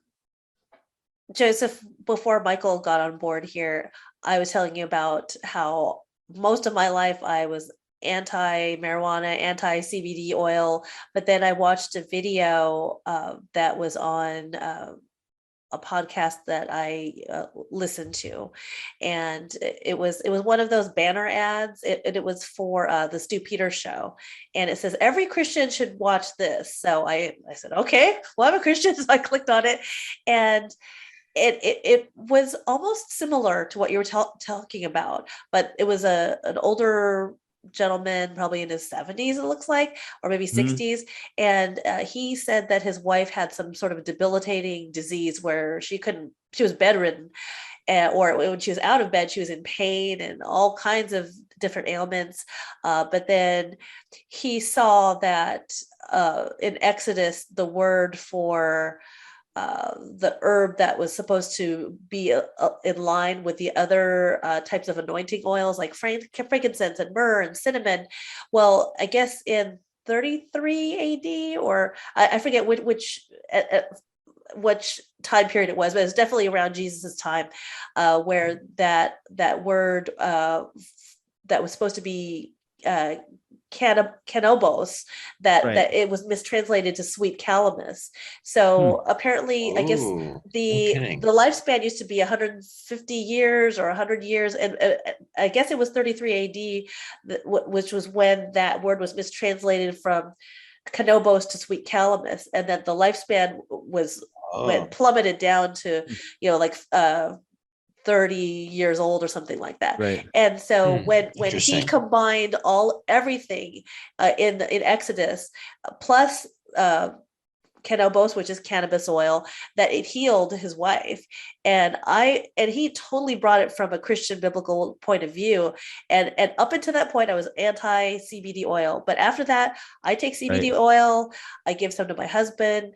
Joseph, before Michael got on board here, I was telling you about how most of my life I was anti-marijuana, anti-CBD oil, but then I watched a video that was on a podcast that I listened to, and it was one of those banner ads. It was for the Stu Peters show, and it says every Christian should watch this. So I said, okay, well, I'm a Christian, so I clicked on it, and it was almost similar to what you were talking about, but it was an older gentleman, probably in his 70s, it looks like, or maybe 60s. And he said that his wife had some sort of debilitating disease where she was bedridden, or when she was out of bed, she was in pain and all kinds of different ailments. But then he saw that in Exodus, the word for the herb that was supposed to be in line with the other types of anointing oils, like frankincense and myrrh and cinnamon. Well, I guess in 33 AD, or I forget which time period it was, but it was definitely around Jesus's time, where that word that was supposed to be cannabis, that it was mistranslated to sweet calamus. So apparently, I guess the lifespan used to be 150 years or 100 years, and I guess it was 33 AD, which was when that word was mistranslated from cannabis to sweet calamus, and that the lifespan went plummeted down to like 30 years old or something like that. Right. And so when he combined everything in Exodus plus cannabis, which is cannabis oil, that it healed his wife. And he totally brought it from a Christian biblical point of view. And up until that point, I was anti CBD oil. But after that, I take CBD oil. I give some to my husband.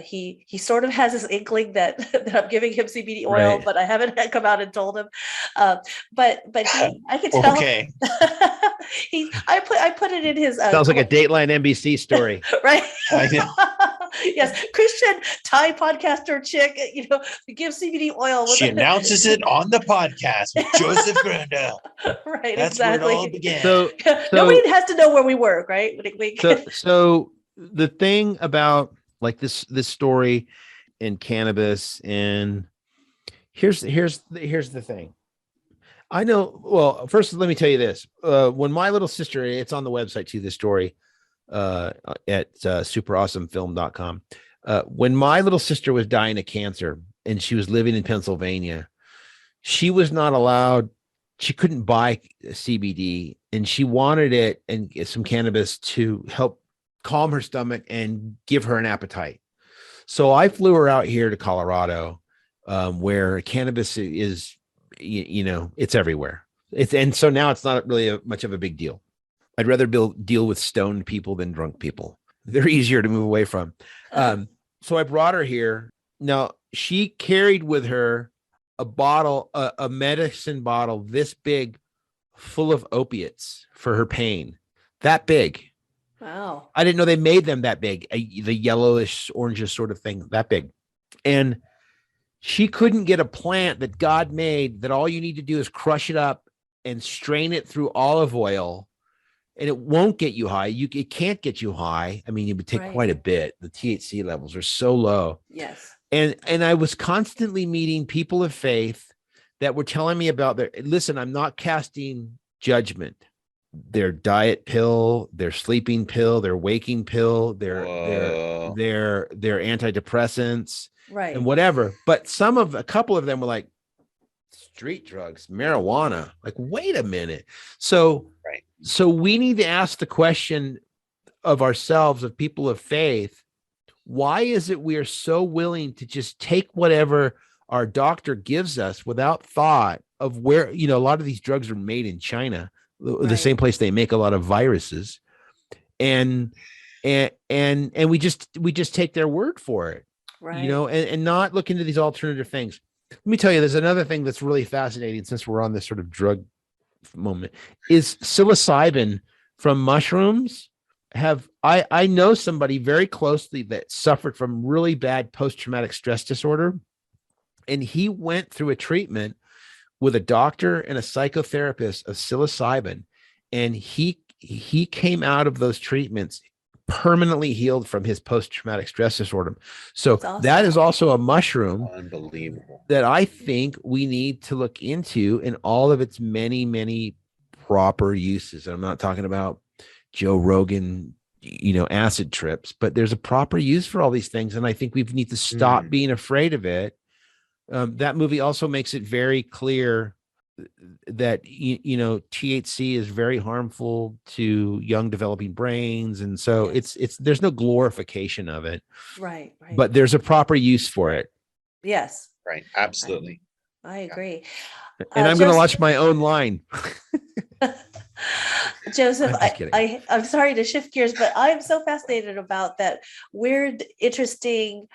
He sort of has this inkling that I'm giving him CBD oil, but I haven't come out and told him. But I could tell. Okay. I put it in his. Sounds like a Dateline NBC story, right? I know. Yes, Christian Thai podcaster chick, gives CBD oil. She announces it on the podcast with Joseph Gronda. Right, that's exactly. Where it all began. So nobody has to know where we work, right? So the thing about like this story in cannabis, and here's the thing. I know. Well, first, let me tell you this. When my little sister, it's on the website too, this story at superawesomefilm.com. When my little sister was dying of cancer and she was living in Pennsylvania, she was not allowed. She couldn't buy CBD, and she wanted it and some cannabis to help calm her stomach and give her an appetite. So I flew her out here to Colorado, where cannabis is, it's everywhere. And so now it's not really much of a big deal. I'd rather deal with stoned people than drunk people. They're easier to move away from. So I brought her here. Now, she carried with her a bottle, a medicine bottle this big, full of opiates for her pain. That big. Wow. I didn't know they made them that big, the yellowish, orangish sort of thing, that big. And she couldn't get a plant that God made that all you need to do is crush it up and strain it through olive oil and it won't get you high. It can't get you high. I mean, it would take Right. quite a bit. The THC levels are so low. Yes. And I was constantly meeting people of faith that were telling me about listen, I'm not casting judgment. Their diet pill, their sleeping pill, their waking pill, their antidepressants, Right. and whatever. But a couple of them were like street drugs, marijuana. Like, wait a minute. So we need to ask the question of ourselves, of people of faith, why is it we are so willing to just take whatever our doctor gives us without thought of where, a lot of these drugs are made in China, the same place they make a lot of viruses, and we just take their word for it, right. And not look into these alternative things. Let me tell you, there's another thing that's really fascinating, since we're on this sort of drug moment, is psilocybin from mushrooms. I know somebody very closely that suffered from really bad post-traumatic stress disorder, and he went through a treatment with a doctor and a psychotherapist of psilocybin, and he came out of those treatments permanently healed from his post-traumatic stress disorder. So That's awesome. that is also a mushroom Unbelievable that I think we need to look into in all of its many, many proper uses. I'm not talking about Joe Rogan, acid trips, but there's a proper use for all these things. And I think we need to stop being afraid of it. That movie also makes it very clear that, THC is very harmful to young developing brains. And so there's no glorification of it, right. but there's a proper use for it. Yes. right. Absolutely. I agree. And I'm going to launch my own line. Joseph, I'm I'm sorry to shift gears, but I'm so fascinated about that weird, interesting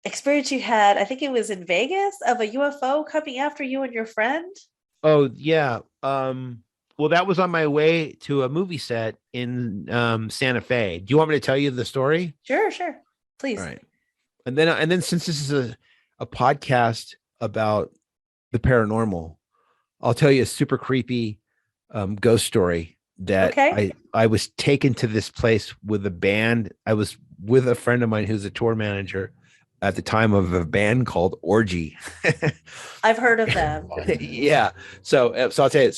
experience you had. I think it was in Vegas, of a UFO coming after you and your friend. Oh yeah. Well, that was on my way to a movie set in Santa Fe. Do you want me to tell you the story? Sure. Please. All right. And then since this is a podcast about the paranormal, I'll tell you a super creepy ghost story that I was taken to this place with a band. I was with a friend of mine who's a tour manager at the time of a band called Orgy. I've heard of them. Yeah. So I'll tell you.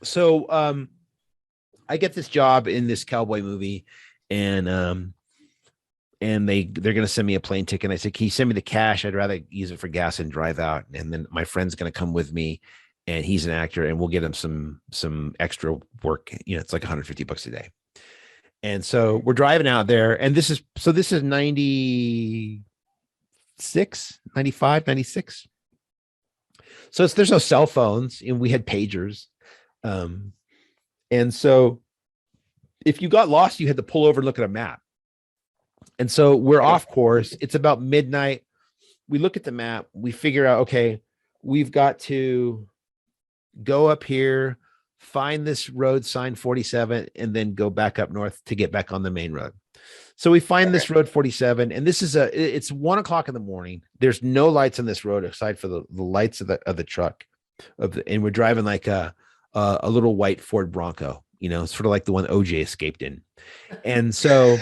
So I get this job in this cowboy movie, and they're going to send me a plane ticket. And I said, can you send me the cash? I'd rather use it for gas and drive out. And then my friend's going to come with me, and he's an actor, and we'll get him some extra work. It's like $150 a day. And so we're driving out there, and this is 96, 95, 96. So there's no cell phones, and we had pagers. And so if you got lost, you had to pull over and look at a map. And so we're off course. It's about midnight. We look at the map. We figure out, okay, we've got to go up here, find this road sign 47, and then go back up north to get back on the main road. So we find this road 47, and it's 1:00 in the morning. There's no lights on this road aside for the lights of the truck and we're driving like a little white Ford Bronco, sort of like the one OJ escaped in. And so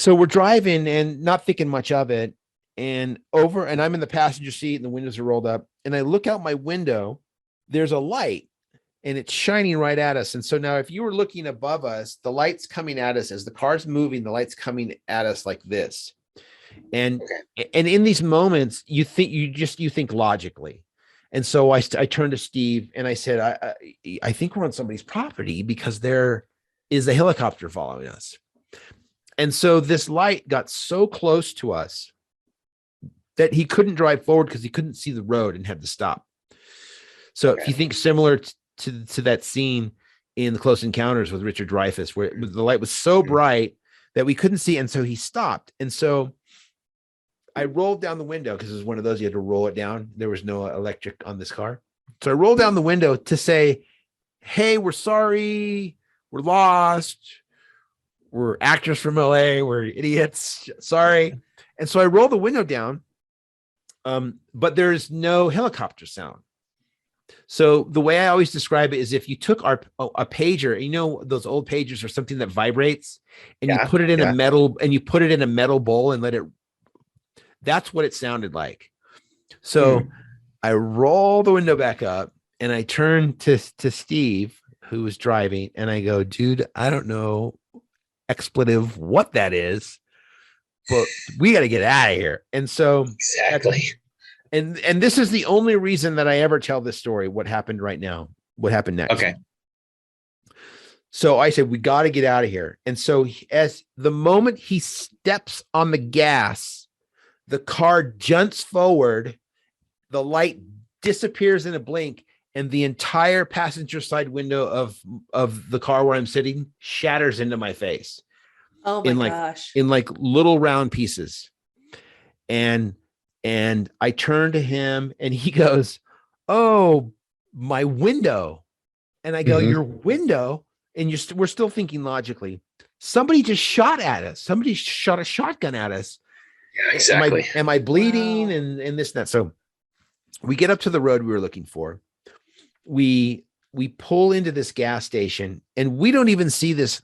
we're driving and not thinking much of it, and I'm in the passenger seat and the windows are rolled up, and I look out my window, there's a light, and it's shining right at us. And so now if you were looking above us, the light's coming at us as the car's moving, the light's coming at us like this. And in these moments, you think logically. And so I turned to Steve and I said, I think we're on somebody's property because there is a helicopter following us. And so this light got so close to us that he couldn't drive forward because he couldn't see the road and had to stop. So if you think similar to that scene in the Close Encounters with Richard Dreyfuss, where the light was so bright that we couldn't see. And so he stopped. And so I rolled down the window because it was one of those, you had to roll it down. There was no electric on this car. So I rolled down the window to say, hey, we're sorry. We're lost. We're actors from LA. We're idiots. Sorry. And so I rolled the window down, but there's no helicopter sound. So the way I always describe it is if you took a pager, you know, those old pagers are something that vibrates, and you put it in a metal bowl and let it. That's what it sounded like. So I roll the window back up and I turn to Steve, who was driving, and I go, dude, I don't know expletive what that is, but we got to get out of here. And so exactly. And this is the only reason that I ever tell this story. What happened right now? What happened next? Okay. So I said, we got to get out of here. And so as the moment he steps on the gas, the car jumps forward, the light disappears in a blink, and the entire passenger side window of the car where I'm sitting shatters into my face. Oh my gosh. In like little round pieces. And I turn to him and he goes, oh, my window. And I go, your window? And we're still thinking logically. Somebody just shot at us. Somebody shot a shotgun at us. Yeah, exactly. Am I bleeding? Wow. And this and that. So we get up to the road we were looking for. We pull into this gas station and we don't even see this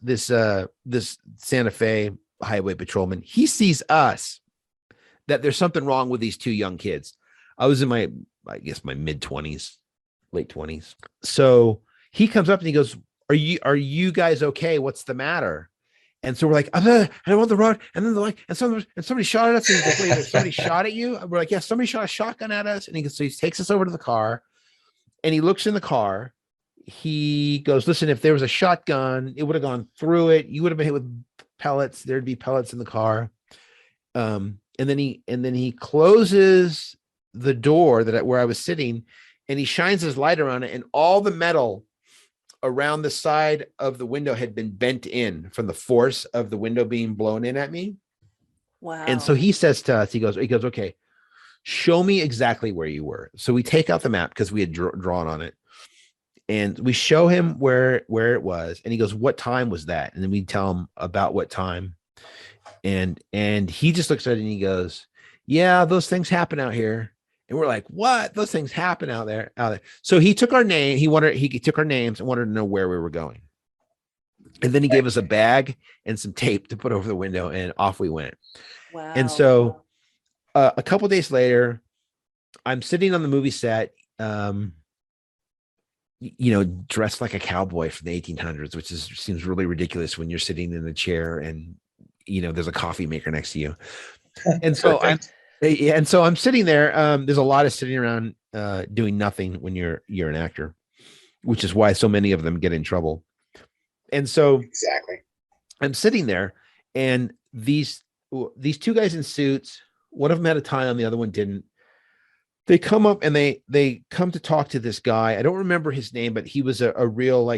Santa Fe highway patrolman. He sees us. That there's something wrong with these two young kids. I was in my mid 20s, late 20s. So he comes up and he goes, are you guys okay? What's the matter? And so we're like, I'm on the road. And then they're like, and somebody shot at us. And he's like, wait, somebody shot at you? And we're like, yeah, somebody shot a shotgun at us. And he takes us over to the car and he looks in the car. He goes, listen, if there was a shotgun, it would have gone through it. You would have been hit with pellets. There'd be pellets in the car. And then he closes the door where I was sitting, and he shines his light around it, and all the metal around the side of the window had been bent in from the force of the window being blown in at me. Wow. And so he says to us, he goes, okay, show me exactly where you were. So we take out the map because we had drawn on it, and we show him where it was. And he goes, what time was that? And then we tell him about what time. And he just looks at it and he goes, yeah, those things happen out here. And we're like, what? Those things happen out there. So he took our name. He took our names and wanted to know where we were going. And then he gave us a bag and some tape to put over the window, and off we went. Wow. And so a couple of days later, I'm sitting on the movie set, dressed like a cowboy from the 1800s, which seems really ridiculous when you're sitting in a chair and there's a coffee maker next to you. And so I'm sitting there. There's a lot of sitting around doing nothing when you're an actor, which is why so many of them get in trouble. And so exactly, I'm sitting there, and these two guys in suits, one of them had a tie on, the other one didn't. They come up and they come to talk to this guy. I don't remember his name, but he was a real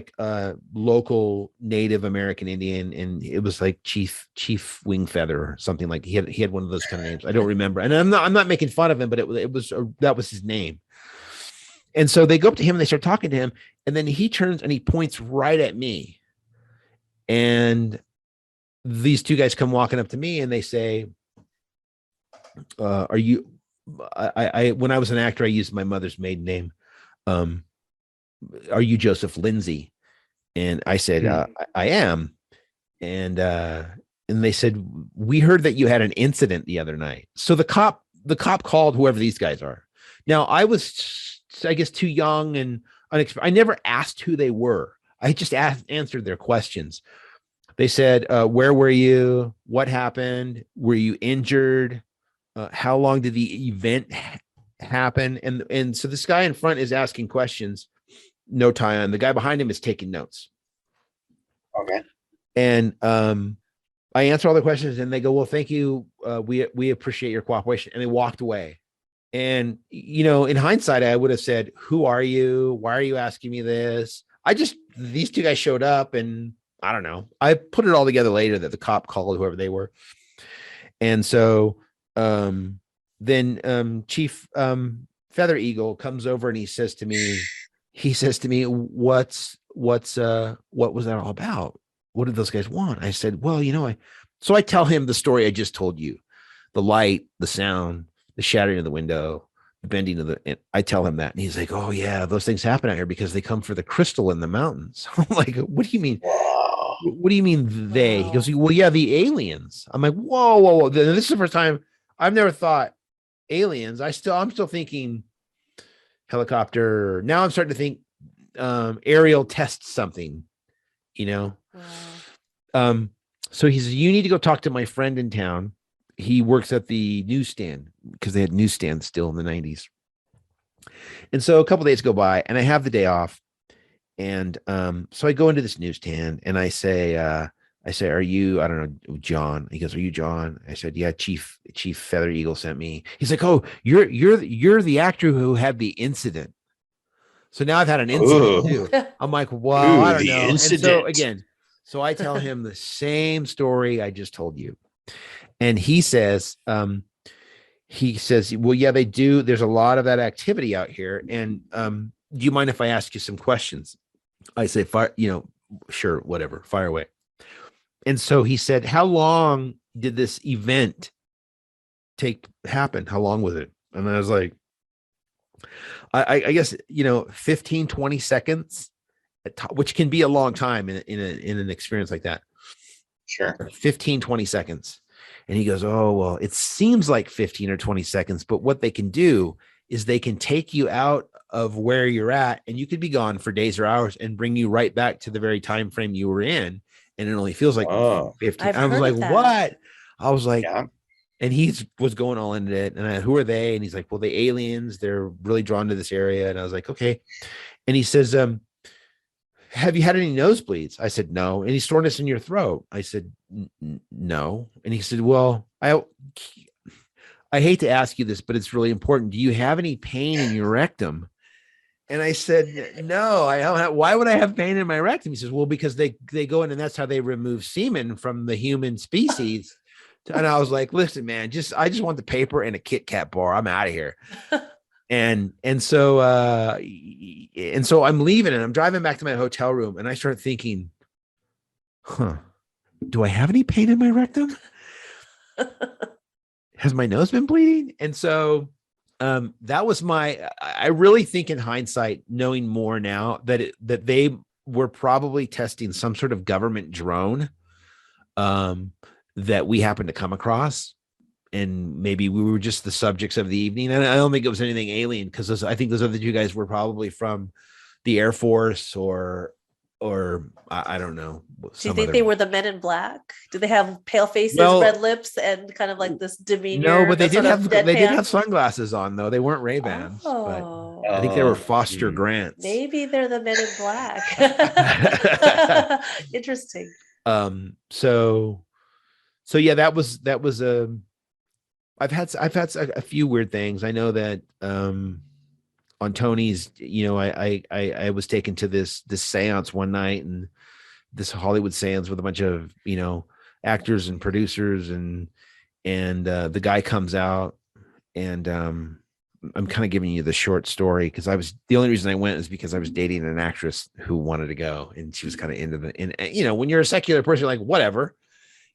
local Native American Indian, and it was like Chief Wingfeather or something. Like he had one of those kind of names. I don't remember, and I'm not making fun of him, but that was his name. And so they go up to him and they start talking to him, and then he turns and he points right at me. And these two guys come walking up to me and they say, "Are you?" When I was an actor, I used my mother's maiden name. Are you Joseph Lindsay? And I said, I am. And they said, we heard that you had an incident the other night. So the cop called whoever these guys are. Now I was, I guess, too young and unexpected. I never asked who they were. I just answered their questions. They said, where were you? What happened? Were you injured? How long did the event happen? And so this guy in front is asking questions, no tie on. The guy behind him is taking notes. Okay. And I answer all the questions, and they go, well, thank you. We appreciate your cooperation. And they walked away. And, in hindsight, I would have said, who are you? Why are you asking me this? These two guys showed up, and I don't know. I put it all together later that the cop called whoever they were. And so then Chief Feather Eagle comes over and he says to me, what was that all about? What did those guys want? I said, well, so I tell him the story I just told you, the light, the sound, the shattering of the window, bending of the, and I tell him that, and he's like, oh yeah, those things happen out here because they come for the crystal in the mountains. I'm like, what do you mean? Wow. What do you mean they? He Wow. goes, well, yeah, the aliens. I'm like, whoa, whoa, whoa. This is the first time I've never thought aliens. I'm still thinking helicopter. Now I'm starting to think aerial test something, you know? Wow. So he says, you need to go talk to my friend in town. He works at the newsstand because they had newsstands still in the 90s. And so a couple days go by and I have the day off. And so I go into this newsstand and I say, are you, I don't know, John? He goes, are you John? I said, yeah, Chief Feather Eagle sent me. He's like, oh, you're the actor who had the incident. So now I've had an incident too. I'm like, well, I don't know. Incident. And so again, so I tell him the same story I just told you. And he says, well, yeah, they do. There's a lot of that activity out here. And do you mind if I ask you some questions? I say, fire, sure, whatever, fire away. And so he said, how long did this event happen? How long was it? And I was like, I guess, 15, 20 seconds, which can be a long time in an experience like that. Sure. 15, 20 seconds. And he goes, oh, well, it seems like 15 or 20 seconds, but what they can do is they can take you out of where you're at and you could be gone for days or hours and bring you right back to the very time frame you were in. And it only feels like 15. I've I was heard like, of that. what? I was like, Yeah. and he was going all into it. And who are they? And he's like, well, the aliens, they're really drawn to this area. And I was like, okay. And he says, have you had any nosebleeds? I said, no. Any soreness in your throat? I said, no. And he said, well, I hate to ask you this, but it's really important. Do you have any pain in your rectum? And I said, no, I don't have. Why would I have pain in my rectum? He says, well, because they go in and that's how they remove semen from the human species. And I was like, listen, man, I just want the paper and a Kit Kat bar. I'm out of here. And so I'm leaving and I'm driving back to my hotel room and I start thinking, do I have any pain in my rectum? Has my nose been bleeding? And so that was I really think in hindsight, knowing more now that they were probably testing some sort of government drone that we happened to come across. And maybe we were just the subjects of the evening. And I don't think it was anything alien because I think those other two guys were probably from the Air Force or I don't know. Do you think they were the Men in Black? Do they have pale faces, red lips, and kind of like this demeanor? No, but they did have sunglasses on though. They weren't Ray-Bans. Oh. But I think they were Foster Grants. Maybe they're the Men in Black. Interesting. So yeah, that was I've had a few weird things. I know that on Tony's, I was taken to this seance one night, and this Hollywood seance with a bunch of actors and producers, and the guy comes out, and I'm kind of giving you the short story because the only reason I went is because I was dating an actress who wanted to go, and she was kind of into and when you're a secular person, you're like, whatever.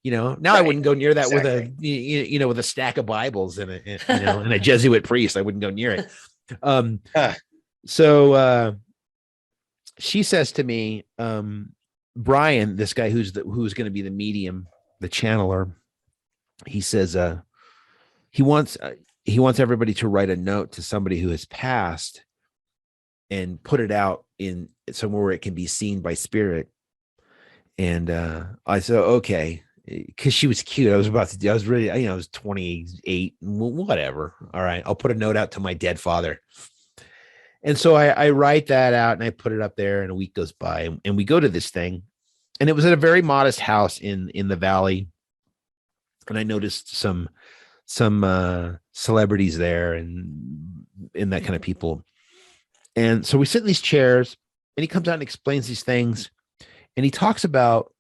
Now right. I wouldn't go near that with with a stack of Bibles and a Jesuit priest. I wouldn't go near it. So she says to me, Brian, this guy who's going to be the medium, the channeler, he says he wants everybody to write a note to somebody who has passed and put it out in somewhere where it can be seen by spirit. And I said, okay. Because she was cute. I was ready. I was 28, whatever. All right. I'll put a note out to my dead father. And so I write that out and I put it up there, and a week goes by and we go to this thing, and it was at a very modest house in the valley. And I noticed some celebrities there and that kind of people. And so we sit in these chairs, and he comes out and explains these things, and he talks about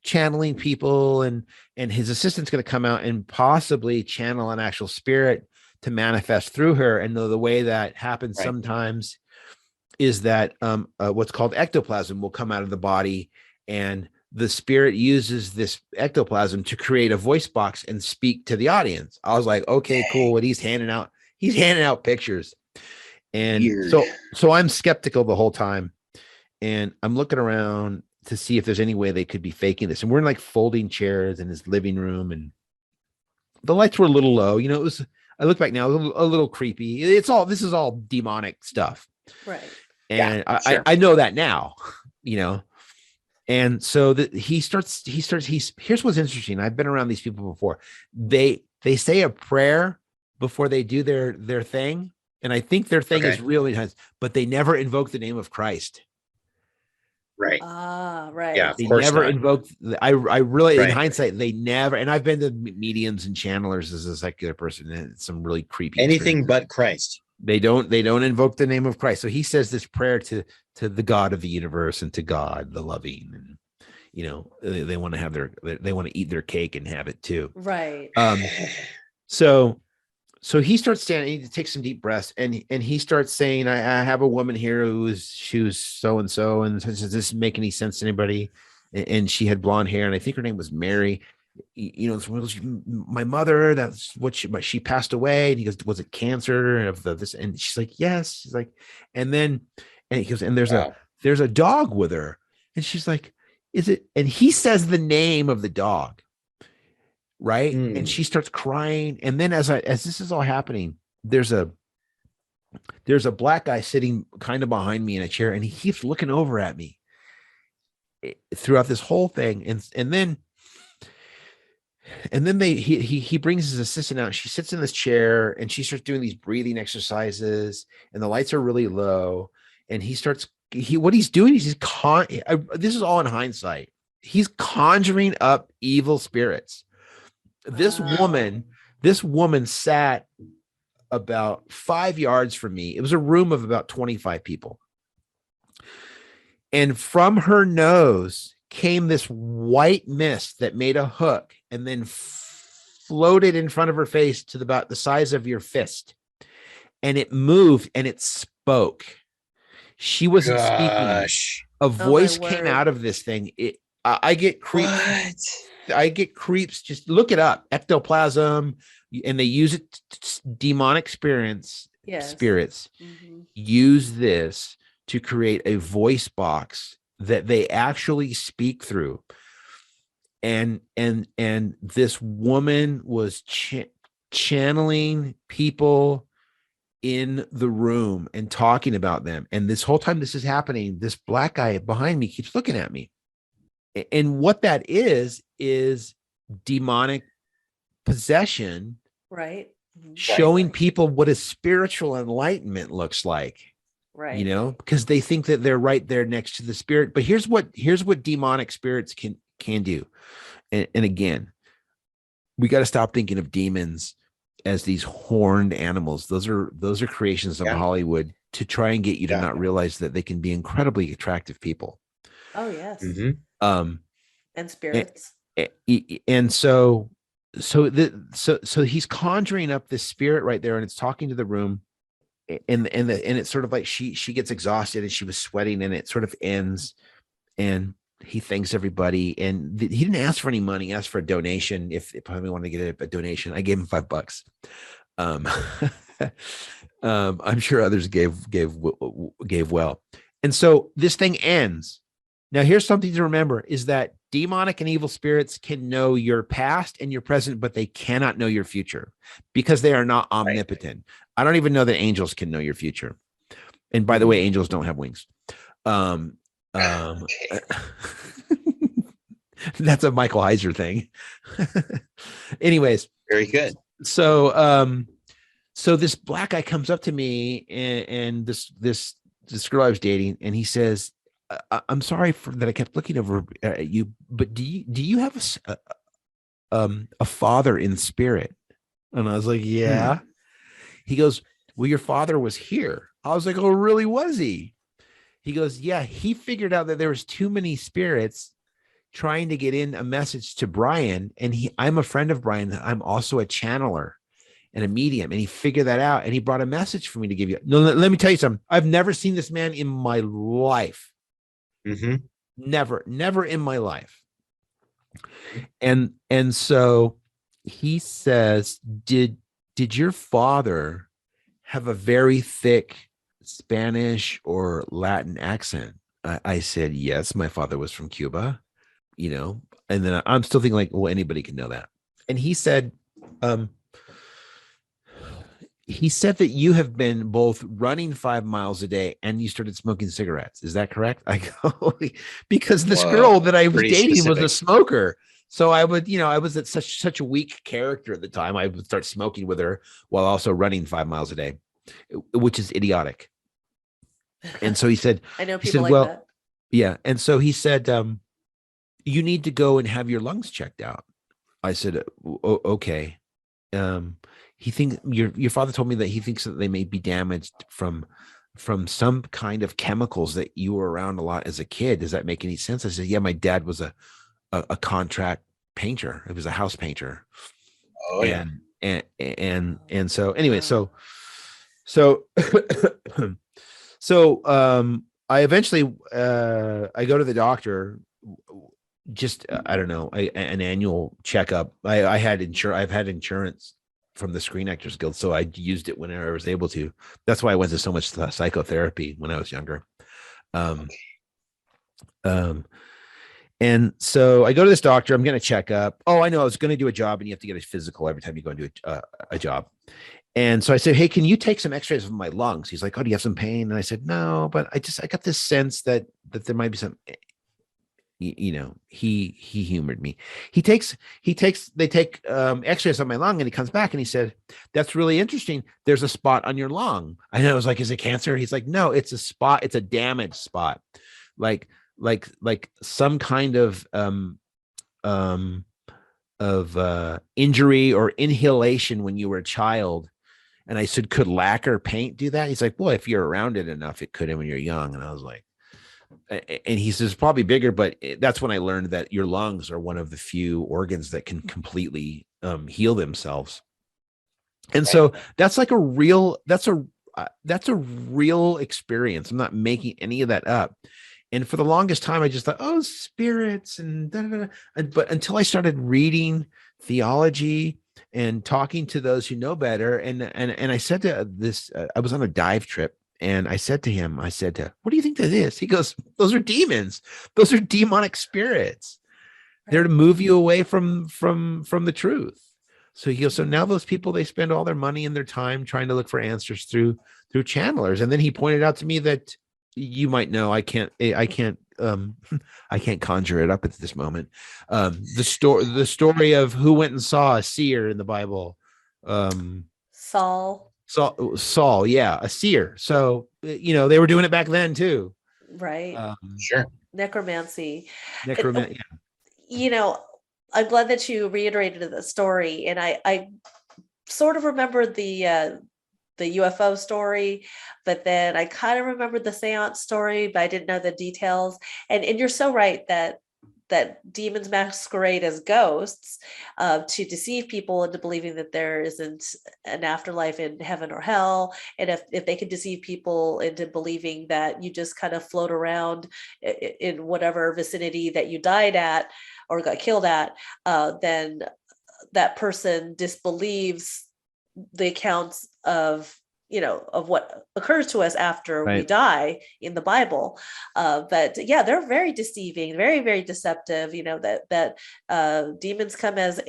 channeling people, and his assistant's going to come out and possibly channel an actual spirit to manifest through her. And the way that happens sometimes is that what's called ectoplasm will come out of the body, and the spirit uses this ectoplasm to create a voice box and speak to the audience. I was like, okay, cool. And he's handing out He's handing out pictures. And Weird. so I'm skeptical the whole time. And I'm looking around to see if there's any way they could be faking this. And we're in like folding chairs in his living room, and the lights were a little low. You know, it was, I look back now, a little creepy. This is all demonic stuff. Right. And Yeah, sure. I know that now, you know. And so here's what's interesting. I've been around these people before. They say a prayer before they do their thing. And I think their thing is really nice, but they never invoke the name of Christ. Right. Right. Yeah, They course never not. invoke. I really, in Right. hindsight, they never. And I've been to mediums and channelers as a secular person, and it's some really creepy. Anything but Christ. They don't invoke the name of Christ. So he says this prayer to the God of the universe and to God, the loving, and you know, they want to have they want to eat their cake and have it too. Right. So he starts standing, he takes some deep breaths, and he starts saying, I have a woman here who's so and so, and does this make any sense to anybody? And she had blonde hair, and I think her name was Mary. You know, my mother, that's what she passed away. And he goes, was it cancer of this? And she's like, yes. She's like, and he goes, and there's a dog with her. And she's like, is it? And he says the name of the dog. Right. And she starts crying. And then as this is all happening, there's a black guy sitting kind of behind me in a chair, and he keeps looking over at me throughout this whole thing. And then he brings his assistant out, and she sits in this chair, and she starts doing these breathing exercises, and the lights are really low. And what he's doing is this is all in hindsight. He's conjuring up evil spirits. This woman sat about 5 yards from me. It was a room of about 25 people. And from her nose came this white mist that made a hook and then floated in front of her face to about the size of your fist. And it moved and it spoke. She wasn't speaking. A voice came out of this thing. I get creeped. What? I get creeps. Just look it up. Ectoplasm, and they use it. Demonic spirits use this to create a voice box that they actually speak through. And this woman was channeling people in the room and talking about them. And this whole time this is happening, this black guy behind me keeps looking at me. And what that is demonic possession, right? Showing people what a spiritual enlightenment looks like, right? You know, because they think that they're right there next to the spirit. But here's what demonic spirits can do. And again, we got to stop thinking of demons as these horned animals. Those are creations of Hollywood to try and get you to not realize that they can be incredibly attractive people. Oh yes. Mm-hmm. And spirits. And so he's conjuring up this spirit right there, and it's talking to the room, and it's sort of like she gets exhausted and she was sweating, and it sort of ends, and he thanks everybody, and he didn't ask for any money. He asked for a donation. If I wanted to get a donation, I gave him $5. I'm sure others gave well. And so this thing ends. Now, here's something to remember is that demonic and evil spirits can know your past and your present, but they cannot know your future because they are not omnipotent. Right. I don't even know that angels can know your future. And by the way, angels don't have wings. That's a Michael Heiser thing. Anyways. Very good. So this black guy comes up to me and this girl I was dating, and he says, I'm sorry that I kept looking over at you, but do you have a father in spirit? And I was like, yeah. He goes, well, your father was here. I was like, oh, really? Was he? He goes, yeah, he figured out that there was too many spirits trying to get in a message to Brian. And I'm a friend of Brian. I'm also a channeler and a medium. And he figured that out. And he brought a message for me to give you. No, let me tell you something. I've never seen this man in my life. Mm-hmm. Never in my life. And so he says, did your father have a very thick Spanish or Latin accent? I said, yes, my father was from Cuba, and then I'm still thinking like, well, anybody can know that. And um, he said that you have been both running 5 miles a day and you started smoking cigarettes. Is that correct? I go, because this girl that I was dating was a smoker. So I would, I was at such a weak character at the time. I would start smoking with her while also running 5 miles a day, which is idiotic. And so he said, I know people like that. Yeah. And so he said, you need to go and have your lungs checked out. I said, okay. He thinks your father told me that he thinks that they may be damaged from some kind of chemicals that you were around a lot as a kid. Does that make any sense? I said, yeah, my dad was a contract painter. It was a house painter. Oh yeah. And so anyway, so I eventually I go to the doctor, just I don't know, an annual checkup. I've had insurance from the Screen Actors Guild, so I used it whenever I was able to. That's why I went to so much psychotherapy when I was younger. And so I go to this doctor. I'm going to check up. Oh, I know. I was going to do a job, and you have to get a physical every time you go and do a job. And so I said, hey, can you take some x-rays of my lungs? He's like, oh, do you have some pain? And I said, no, but I got this sense that there might be some, he humored me. They take x-rays of my lung, and he comes back and he said, that's really interesting. There's a spot on your lung. I know. I was like, is it cancer? He's like, no, it's a spot. It's a damaged spot. Like some kind of injury or inhalation when you were a child. And I said, could lacquer paint do that? He's like, well, if you're around it enough, it could when you're young. And I was like, and he says, probably bigger, but that's when I learned that your lungs are one of the few organs that can completely heal themselves. And so that's like that's a real experience. I'm not making any of that up. And for the longest time, I just thought, oh, spirits and da, da, da. But until I started reading theology and talking to those who know better, and I said to this, I was on a dive trip, and I said to him, what do you think that is? He goes, those are demons. Those are demonic spirits. They're to move you away from the truth. So he goes, so now those people, they spend all their money and their time trying to look for answers through channelers. And then he pointed out to me that, you might know, I can't conjure it up at this moment. The story of who went and saw a seer in the Bible. Saul, yeah, a seer. So they were doing it back then too. Right. Sure. Necromancy. Yeah. I'm glad that you reiterated the story, and I sort of remembered the UFO story, but then I kind of remembered the seance story, but I didn't know the details. And you're so right that demons masquerade as ghosts to deceive people into believing that there isn't an afterlife in heaven or hell. And if they can deceive people into believing that you just kind of float around in whatever vicinity that you died at or got killed at, then that person disbelieves the accounts of what occurs to us after we die in the Bible. But yeah, they're very deceiving, very, very deceptive. That demons come as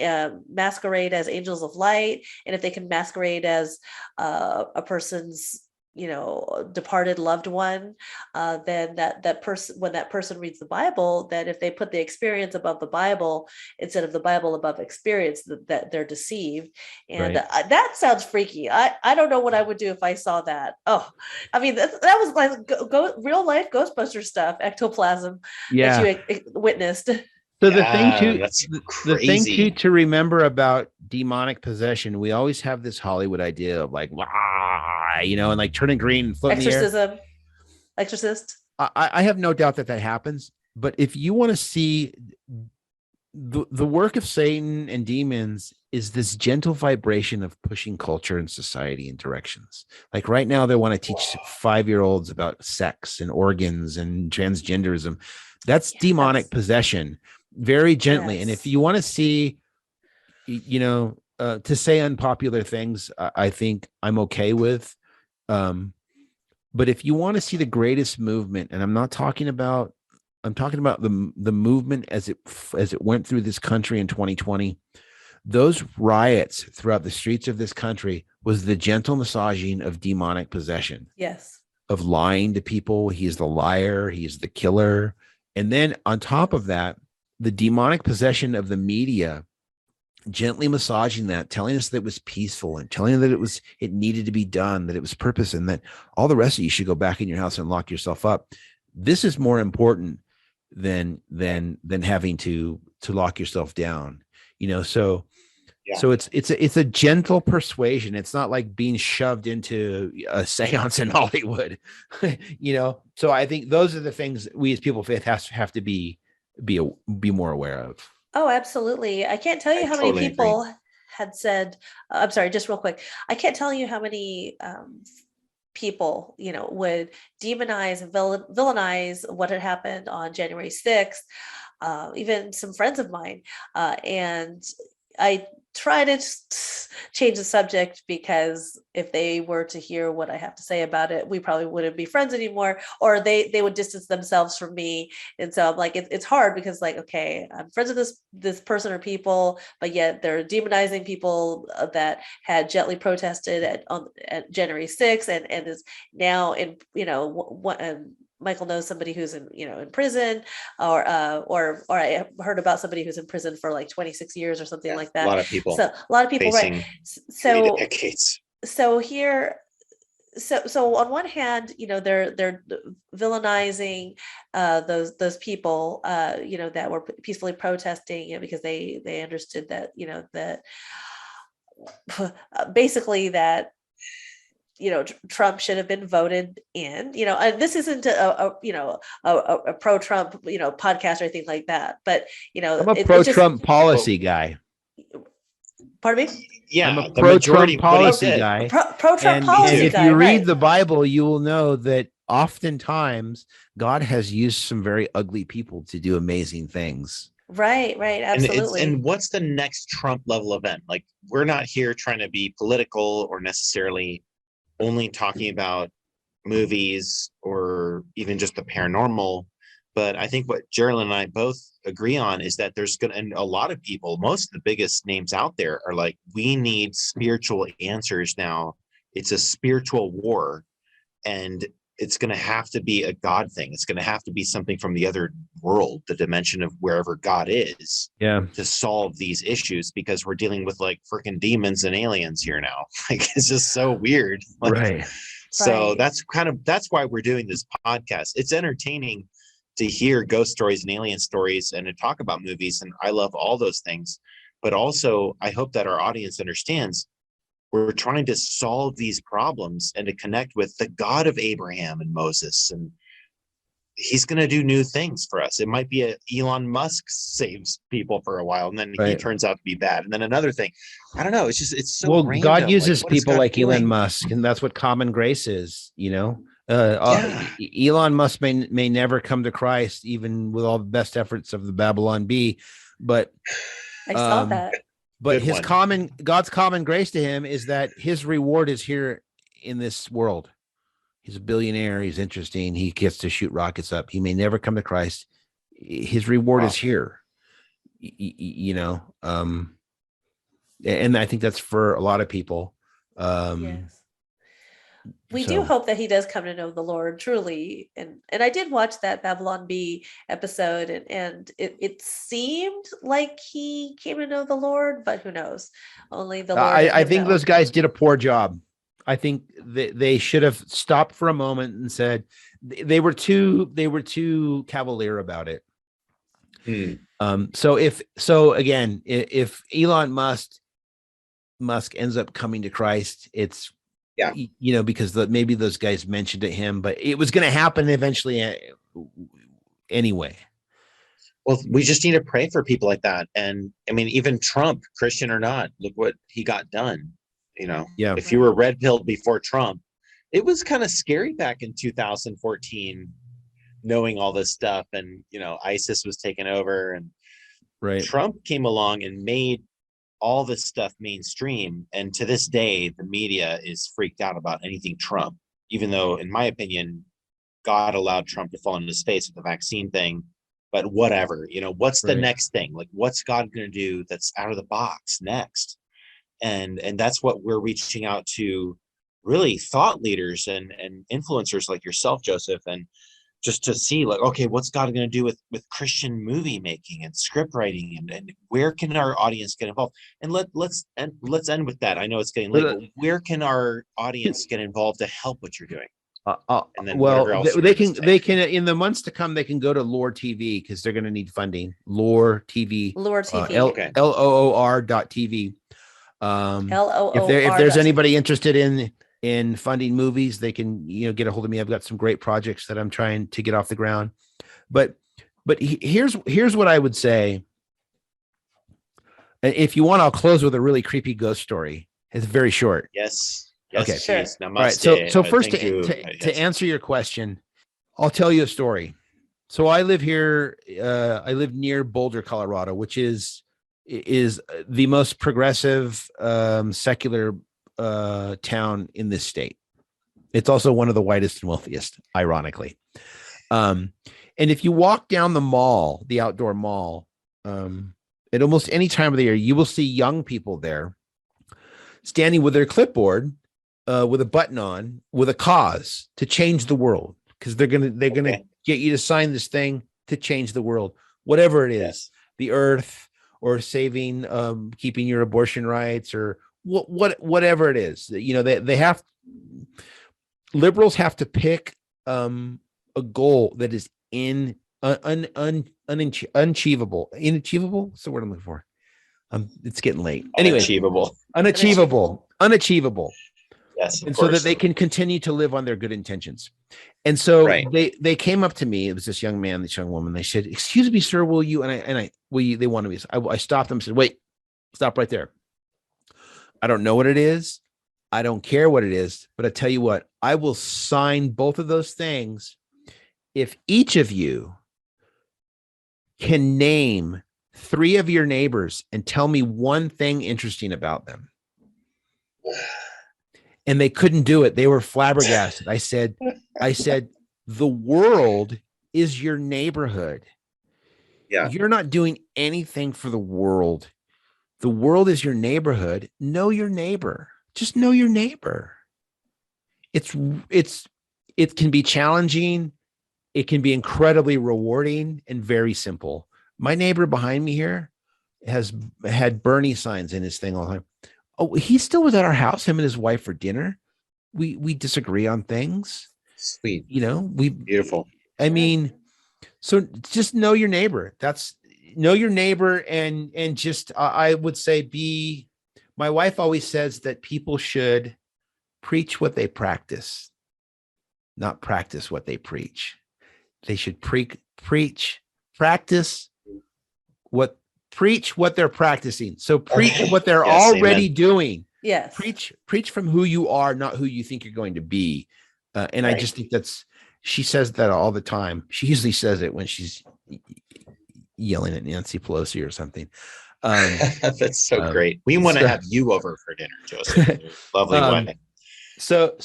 masquerade as angels of light. And if they can masquerade as a person's departed loved one, then that person, when that person reads the Bible, that if they put the experience above the Bible instead of the Bible above experience, that they're deceived. And that sounds freaky. I don't know what I would do if I saw that. Oh, I mean, that was like real life Ghostbuster stuff, ectoplasm that you witnessed. So the thing to remember about demonic possession, we always have this Hollywood idea of like, and like turning green and floating Exorcism, in the air. Exorcist. I have no doubt that happens. But if you want to see the work of Satan and demons, is this gentle vibration of pushing culture and society in directions. Like right now, they want to teach 5-year-olds about sex and organs and transgenderism. That's demonic possession, very gently. And if you want to see, to say unpopular things, I think I'm okay with. But if you want to see the greatest movement, and I'm talking about the movement as it went through this country in 2020. Those riots throughout the streets of this country was the gentle massaging of demonic possession. Yes. Of lying to people. He's the liar. He's the killer. And then on top of that, the demonic possession of the media, gently massaging that, telling us that it was peaceful and telling us that it needed to be done, that it was purpose, and that all the rest of you should go back in your house and lock yourself up. This is more important than having to lock yourself down. So it's a gentle persuasion. It's not like being shoved into a seance in Hollywood, So I think those are the things we as people of faith have to be more aware of. Oh, absolutely. I can't tell you how many people had said, I'm sorry, just real quick. I can't tell you how many people, would demonize and villainize what had happened on January 6th. Even some friends of mine. And I try to change the subject, because if they were to hear what I have to say about it, we probably wouldn't be friends anymore, or they would distance themselves from me. And so I'm like, it's hard, because like, okay, I'm friends with this person or people, but yet they're demonizing people that had gently protested at January 6th and is now in, Michael knows somebody who's in prison, or I heard about somebody who's in prison for like 26 years or something like that. A lot of people. So a lot of people, right? So decades. So here, so on one hand, they're villainizing those people, that were peacefully protesting, because they understood that, that basically that Trump should have been voted in, and this isn't a pro-Trump, podcast or anything like that. But, I'm a pro-Trump policy guy. Pardon me? Yeah, I'm a pro-Trump policy guy. Pro-Trump policy and if guy, you read right. the Bible, you will know that oftentimes God has used some very ugly people to do amazing things. Right, absolutely. And what's the next Trump level event? Like, we're not here trying to be political or necessarily only talking about movies or even just the paranormal. But I think what Geraldine and I both agree on is that and a lot of people, most of the biggest names out there are like, we need spiritual answers now. It's a spiritual war, and it's going to have to be a God thing. It's going to have to be something from the other world, the dimension of wherever God is, to solve these issues, because we're dealing with like freaking demons and aliens here now. Like, it's just so weird. Like, right. So that's why we're doing this podcast. It's entertaining to hear ghost stories and alien stories and to talk about movies. And I love all those things, but also I hope that our audience understands we're trying to solve these problems and to connect with the God of Abraham and Moses. And he's going to do new things for us. It might be Elon Musk saves people for a while, and then he turns out to be bad. And then another thing, I don't know. It's so random. God uses people like Elon Musk, and that's what common grace is, Elon Musk may never come to Christ, even with all the best efforts of the Babylon Bee, but I saw that. But God's common grace to him is that his reward is here in this world. He's a billionaire. He's interesting. He gets to shoot rockets up. He may never come to Christ. His reward is here, and I think that's for a lot of people. Yes. We do hope that he does come to know the Lord truly. And I did watch that Babylon Bee episode, and it seemed like he came to know the Lord, but who knows? Only the Lord. I think those guys did a poor job. I think they should have stopped for a moment and said they were too cavalier about it. So if Elon Musk ends up coming to Christ, it's because maybe those guys mentioned to him, but it was going to happen eventually anyway. Well, we just need to pray for people like that. And I mean, even Trump, Christian or not, look what he got done. If you were red pilled before Trump, it was kind of scary back in 2014, knowing all this stuff, and ISIS was taking over, and Trump came along and made all this stuff mainstream. And to this day, the media is freaked out about anything Trump, even though, in my opinion, God allowed Trump to fall into space with the vaccine thing. But whatever, what's the next thing? Like, what's God going to do that's out of the box next? And that's what we're reaching out to, really thought leaders and influencers like yourself, Joseph, and just to see, like, okay, what's God going to do with Christian movie making and script writing, and where can our audience get involved? And let's end with that. I know it's getting late, but where can our audience get involved to help what you're doing? And then they can in the months to come, they can go to Lore TV because they're going to need funding. Lore TV, LOOR.TV. If there's anybody interested in funding movies, they can get a hold of me. I've got some great projects that I'm trying to get off the ground. But here's what I would say. If you want, I'll close with a really creepy ghost story. It's very short. Yes. Okay. Sure. All right. So first, to answer your question, I'll tell you a story. So I live here. I live near Boulder, Colorado, which is the most progressive secular town in this state. It's also one of the whitest and wealthiest, ironically. And if you walk down the mall, the outdoor mall, at almost any time of the year, you will see young people there standing with their clipboard, with a button on, with a cause to change the world, because they're gonna get you to sign this thing to change the world, whatever it is, the earth, or saving, keeping your abortion rights, or whatever it is. They have, liberals have to pick a goal that is unachievable. Unachievable. What's the word I'm looking for? It's getting late. Anyway, unachievable. Yes, and so that they can continue to live on their good intentions. And so they came up to me. It was this young man, this young woman. They said, "Excuse me, sir, will you?" They wanted me. I stopped them and said, "Wait, stop right there. I don't know what it is. I don't care what it is, but I tell you what, I will sign both of those things if each of you can name 3 of your neighbors and tell me one thing interesting about them." And they couldn't do it. They were flabbergasted. I said, the world is your neighborhood. Yeah. You're not doing anything for the world. The world is your neighborhood. Know your neighbor. Just know your neighbor. It can be challenging. It can be incredibly rewarding and very simple. My neighbor behind me here has had Bernie signs in his thing all the time. Oh, he still was at our house, him and his wife, for dinner. We disagree on things. Sweet. Beautiful. I mean, so just know your neighbor. Know your neighbor, and just, I would say, my wife always says that people should preach what they practice, not practice what they preach. They should preach what they're practicing. So preach what they're already doing. Yes. Preach from who you are, not who you think you're going to be. And I just think she says that all the time. She usually says it when she's yelling at Nancy Pelosi or something. That's so great. We want to have you over for dinner, Joseph. Lovely way. So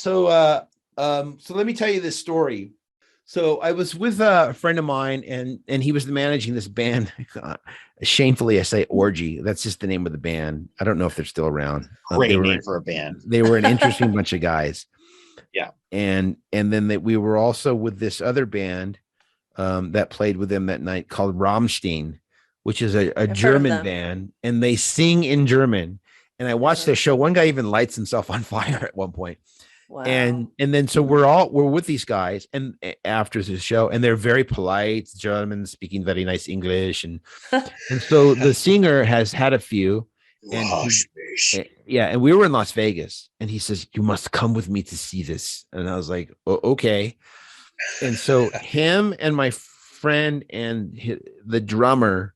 let me tell you this story. So I was with a friend of mine, and he was managing this band. Shamefully, I say Orgy. That's just the name of the band. I don't know if they're still around. Great name for a band. They were an interesting bunch of guys. Yeah. And then we were also with this other band that played with them that night called Rammstein, which is a German band, and they sing in German. And I watched their show. One guy even lights himself on fire at one point. Wow. And then so we're with these guys, and after the show, and they're very polite German, speaking very nice English, and so the singer has had a few, and and we were in Las Vegas, and he says, "You must come with me to see this," and I was like, "Oh, okay." And so him and my friend and the drummer,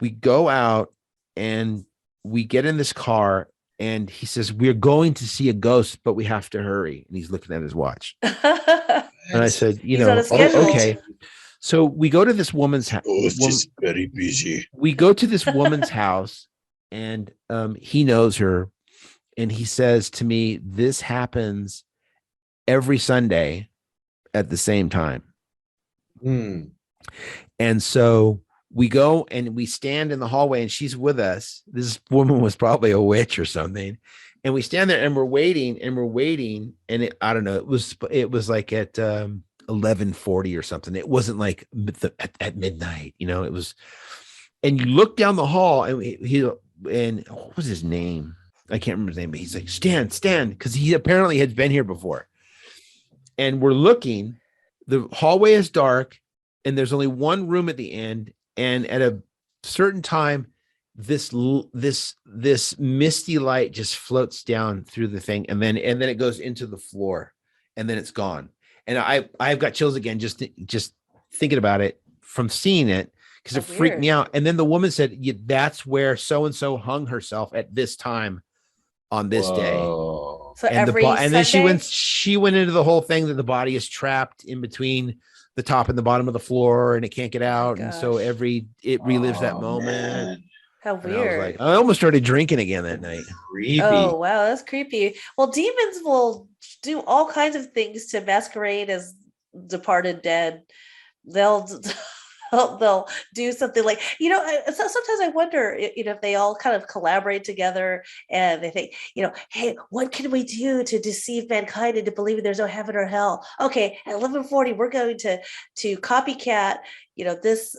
we go out and we get in this car. And he says, "We're going to see a ghost, but we have to hurry." And he's looking at his watch. And I said, okay. So we go to this woman's house. Just very busy. We go to this woman's house, and he knows her, and he says to me, "This happens every Sunday at the same time." And so we go and we stand in the hallway, and she's with us. This woman was probably a witch or something. And we stand there and we're waiting. And I don't know, it was like at 11:40 or something. It wasn't like at midnight, it was, and you look down the hall, and and what was his name? I can't remember his name, but he's like, stand, because he apparently had been here before. And we're looking, the hallway is dark, and there's only one room at the end. And at a certain time, this misty light just floats down through the thing, and then it goes into the floor, and then it's gone. And I've got chills again just thinking about it from seeing it, because it freaked me out. And then the woman said, yeah, that's where so and so hung herself at this time on this day. So and and then she went into the whole thing that the body is trapped in between the top and the bottom of the floor, and it can't get out. And so it relives that moment. Man. How weird. I almost started drinking again that night. Creepy. Oh, wow. That's creepy. Well, demons will do all kinds of things to masquerade as departed dead. They'll do something like, sometimes I wonder, if they all kind of collaborate together and they think, hey, what can we do to deceive mankind into believing there's no heaven or hell? Okay, at 11:40, we're going to copycat, this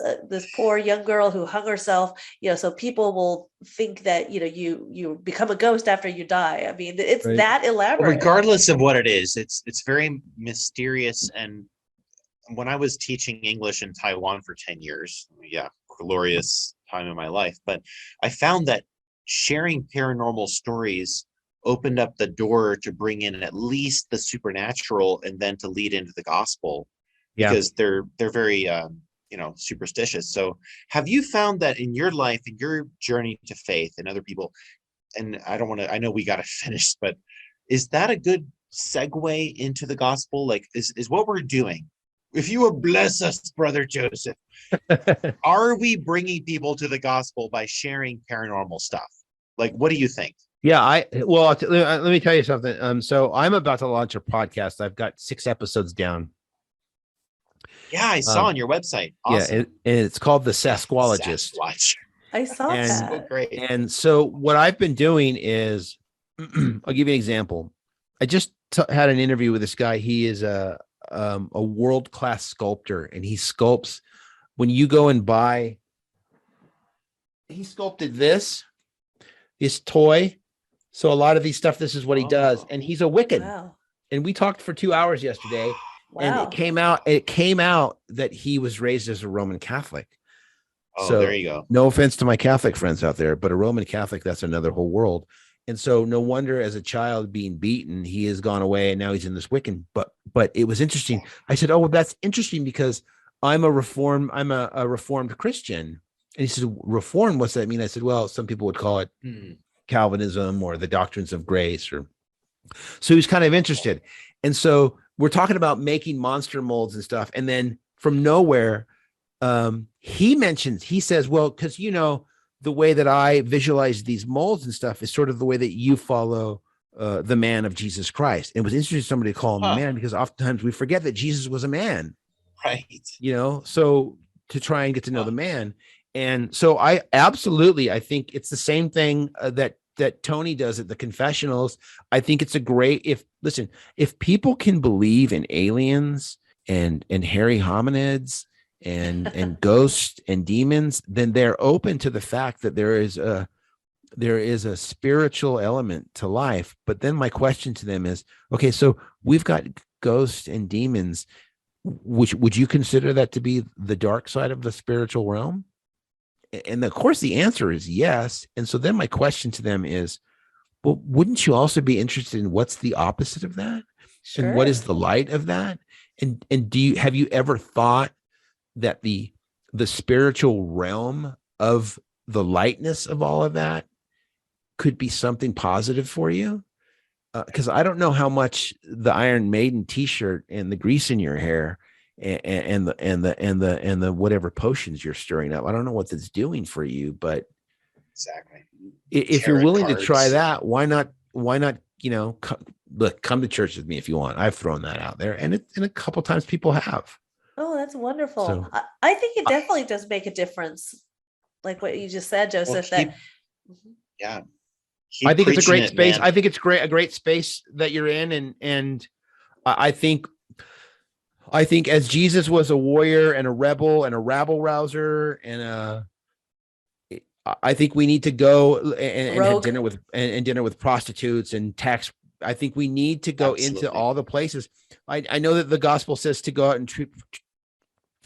poor young girl who hung herself, so people will think that, you become a ghost after you die. I mean, it's right. That elaborate. Regardless of what it is, it's very mysterious. And when I was teaching English in Taiwan for 10 years, glorious time in my life. But I found that sharing paranormal stories opened up the door to bring in at least the supernatural, and then to lead into the gospel, because they're very, superstitious. So have you found that in your life, in your journey to faith, and other people, and I know we got to finish, but is that a good segue into the gospel? Like, is what we're doing, if you will bless us, Brother Joseph, are we bringing people to the gospel by sharing paranormal stuff? Like, what do you think? Yeah, let me tell you something. So I'm about to launch a podcast. I've got 6 episodes down. Yeah, I saw on your website. Awesome. Yeah, and it's called The Sasquologist. Sasquatch. I saw that. So great. And so what I've been doing is, I'll give you an example. I just had an interview with this guy. He is a world-class sculptor, and he sculpts. When you go and buy, he sculpted this toy. So a lot of these stuff, this is what he does. And he's a Wiccan. Wow. And we talked for 2 hours yesterday. Wow. And it came out that he was raised as a Roman Catholic. Oh, so there you go. No offense to my Catholic friends out there, but a Roman Catholic, that's another whole world. And so no wonder, as a child being beaten, he has gone away, and now he's in this Wiccan. But it was interesting. I said, oh, well, that's interesting, because I'm a reformed Christian. And he said, reform, what's that mean? I said, well, some people would call it Calvinism or the doctrines of grace. So he was kind of interested. And so we're talking about making monster molds and stuff. And then from nowhere, he says, well, because, the way that I visualize these molds and stuff is sort of the way that you follow the man of Jesus Christ. And it was interesting somebody to call him a man, because oftentimes we forget that Jesus was a man. Right. So to try and get to know the man. And so I think it's the same thing that Tony does at the confessionals. I think it's a great, if people can believe in aliens and hairy hominids and ghosts and demons, then they're open to the fact that there is a spiritual element to life. But then my question to them is, okay, so we've got ghosts and demons. Would you consider that to be the dark side of the spiritual realm? And of course the answer is yes. And so then my question to them is, well, wouldn't you also be interested in what's the opposite of that? Sure. And what is the light of that? And have you ever thought that the spiritual realm of the lightness of all of that could be something positive for you? Because I don't know how much the Iron Maiden T-shirt and the grease in your hair and the whatever potions you're stirring up, I don't know what that's doing for you, but exactly. if you're Tarot willing to try cards. that, why not, come to church with me if you want. I've thrown that out there, and a couple times people have. Oh, that's wonderful. So- I think it definitely does make a difference. Like what you just said, Joseph, keep- that Mhm. Yeah. I think it's a Keep great preaching space. man. I think it's a great space that you're in. And I think as Jesus was a warrior and a rebel and a rabble rouser I think we need to go and have Rogue. dinner with prostitutes and tax. I think we need to go into Absolutely. all the places. I know that the gospel says to go out and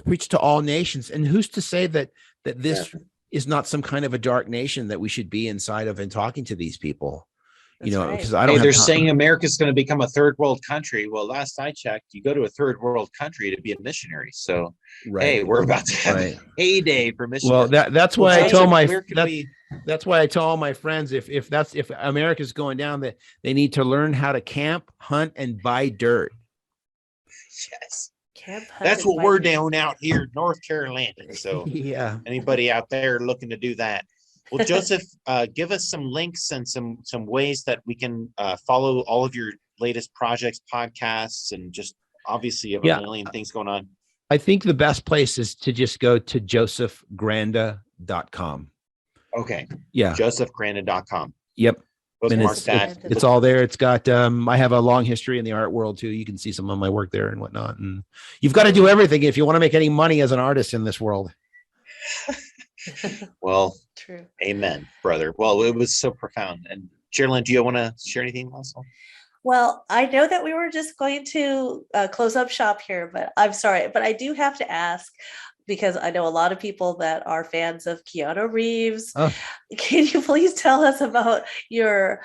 preach to all nations. And who's to say that this is not some kind of a dark nation that we should be inside of and talking to these people? That's right. Because I don't Hey, have they're time. saying America's going to become a third world country. Well, last I checked, you go to a third world country to be a missionary. So, hey, we're about to have Right. heyday for missionaries. Well, that's why I Right. tell That's why I tell all my friends if America's going down, that they need to learn how to camp, hunt, and buy dirt. yes, Camp that's hunted what by we're the- doing out here in North Carolina. So, Yeah. anybody out there looking to do that? Well, Joseph, give us some links and some ways that we can follow all of your latest projects, podcasts, and just obviously you have a million things going on. I think the best place is to just go to josephgranda.com. Okay. Yeah. josephgranda.com. Yep. And Bookmark that. it's all there. It's got I have a long history in the art world too. You can see some of my work there and whatnot. And you've got to do everything if you want to make any money as an artist in this world. Well, True. amen, brother. Well, it was so profound. And Sherilyn, do you want to share anything also? Well, I know that we were just going to close up shop here, but I'm sorry, but I do have to ask, because I know a lot of people that are fans of Keanu Reeves. Oh. Can you please tell us about your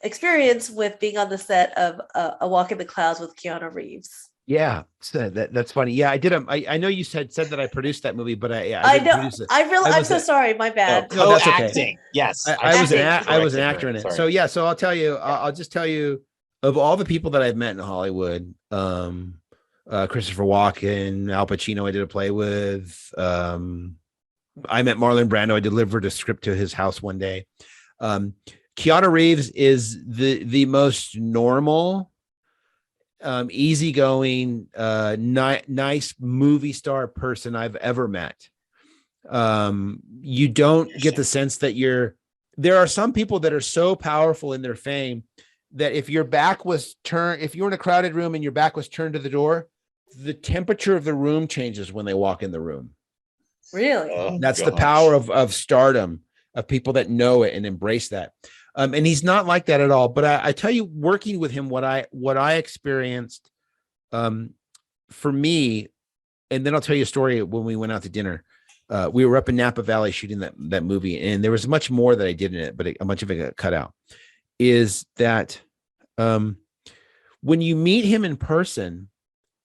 experience with being on the set of A Walk in the Clouds with Keanu Reeves? Yeah, so that's funny. Yeah, I did. I know you said that I produced that movie, but I I didn't know. produce it. I'm so sorry. My bad. No, that's okay. Co-acting. Yes. I was I an actor in it. Sorry. So yeah, so I'll tell you. I'll just tell you, of all the people that I've met in Hollywood, Christopher Walken, Al Pacino, I did a play with. I met Marlon Brando. I delivered a script to his house one day. Keanu Reeves is the most normal, easygoing, nice movie star person I've ever met. You don't get the sense that there are some people that are so powerful in their fame that if your back was turned, if you're in a crowded room and your back was turned to the door, the temperature of the room changes when they walk in the room. Really? Oh, That's the gosh. power of stardom, of people that know it and embrace that. And he's not like that at all. But I tell you, working with him, what I experienced, for me, and then I'll tell you a story. When we went out to dinner, we were up in Napa Valley shooting that movie, and there was much more that I did in it, but a bunch of it got cut out. Is that when you meet him in person,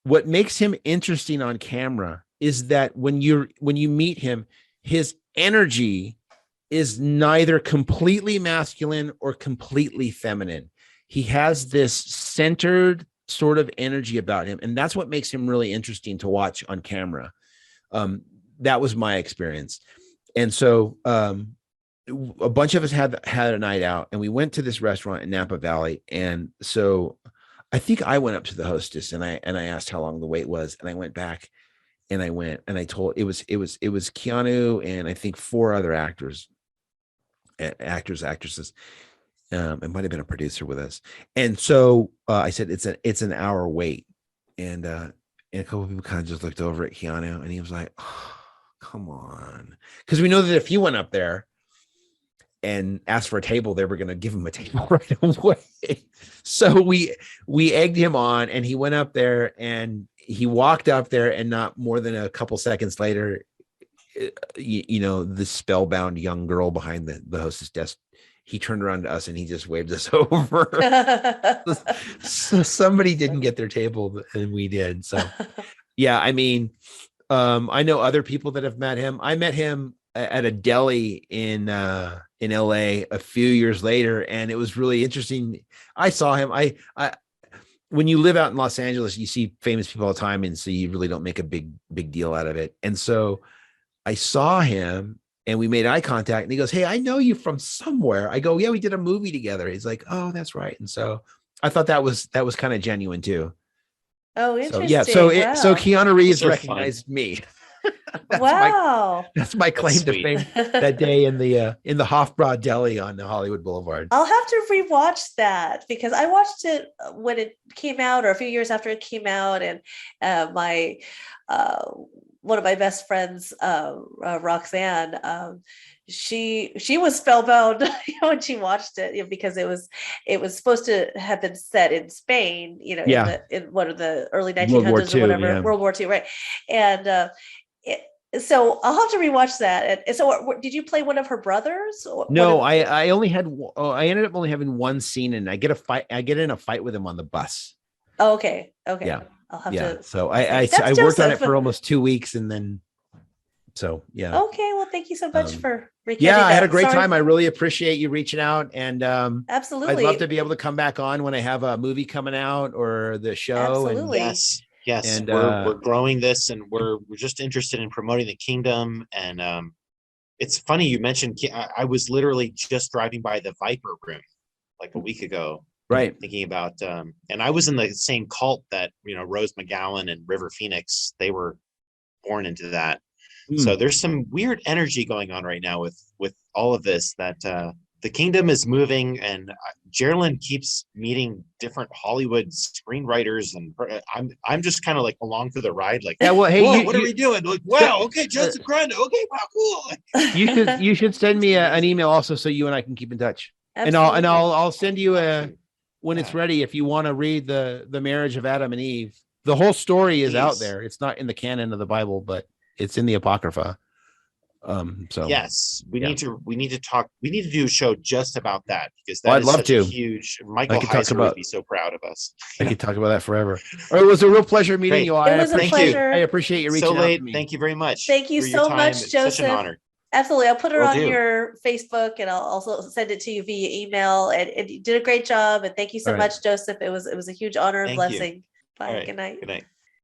what makes him interesting on camera is that when you meet him, his energy is neither completely masculine or completely feminine. He has this centered sort of energy about him, and that's what makes him really interesting to watch on camera. That was my experience. And so a bunch of us had a night out, and we went to this restaurant in Napa Valley. And so I think I went up to the hostess and I asked how long the wait was, and I went back and I told it was Keanu and I think 4 other actresses. It might have been a producer with us. And so I said, it's an hour wait. And a couple of people kind of just looked over at Keanu, and he was like, oh, come on. Because we know that if you went up there and asked for a table, they were going to give him a table right away. So we egged him on, and he went up there, and he walked up there, and not more than a couple seconds later, the spellbound young girl behind the hostess desk, he turned around to us and he just waved us over. So somebody didn't get their table and we did. So yeah, I mean, I know other people that have met him. I met him at a deli in LA a few years later, and it was really interesting. I saw him. I when you live out in Los Angeles, you see famous people all the time, and so you really don't make a big deal out of it. And so I saw him, And we made eye contact, and he goes, "Hey, I know you from somewhere." I go, "Yeah, we did a movie together." He's like, "Oh, that's right." And so I thought that was kind of genuine too. Oh, So interesting. yeah, so Wow. Keanu Reeves Those are fun. recognized me. Wow. That's my claim to sweet. fame that day in the Hofbrau Deli on the Hollywood Boulevard. I'll have to rewatch that because I watched it when it came out or a few years after it came out, and my one of my best friends, Roxanne, she was spellbound when she watched it, because it was supposed to have been set in Spain, Yeah. in one of the early World War 1900s or II, whatever, yeah. World War II, right? And so I'll have to rewatch that. And so, did you play one of her brothers? No, I only had. I ended up only having one scene, and I get in a fight with him on the bus. Oh, okay. Yeah. I'll have Yeah. to. So That's I worked on it Joseph. for almost 2 weeks, and then so yeah. Okay, well, thank you so much for reconnecting. Yeah, I had a great Sorry. time. I really appreciate you reaching out, and Absolutely. I'd love to be able to come back on when I have a movie coming out or the show. Absolutely. Yes, And, we're growing this, and we're just interested in promoting the kingdom. And it's funny you mentioned. I was literally just driving by the Viper Room like a week ago, right, thinking about. And I was in the same cult that Rose McGowan and River Phoenix. They were born into that. So there's some weird energy going on right now with all of this, that the kingdom is moving, and Geraldine keeps meeting different Hollywood screenwriters, and I'm just kind of like along for the ride. Like, yeah. Well, hey, whoa, what are we doing? Like, wow, okay, Joseph Gronda, okay, wow, cool. you should send me an email also, so you and I can keep in touch. Absolutely. And I'll send you when it's Yeah. ready, if you want to read the marriage of Adam and Eve. The whole story is out Please. there. It's not in the canon of the Bible, but it's in the Apocrypha. So Yes, we yeah. need to talk. We need to do a show just about that, because that Well, I'd is love such to. a huge. Michael could talk Heiser about- would be so proud of us. I could talk about that forever. All right, it was a real pleasure meeting Great. you all. It was a Thank you. pleasure. I appreciate you reaching So out late. to me. Thank you very much. Thank you for your so time. much, It's Joseph. such an honor. Absolutely. I'll put her Will on do. your Facebook, and I'll also send it to you via email. And you did a great job. And thank you so All right. much, Joseph. It was a huge honor and Thank you. blessing. Bye. All right. Good night. Good night.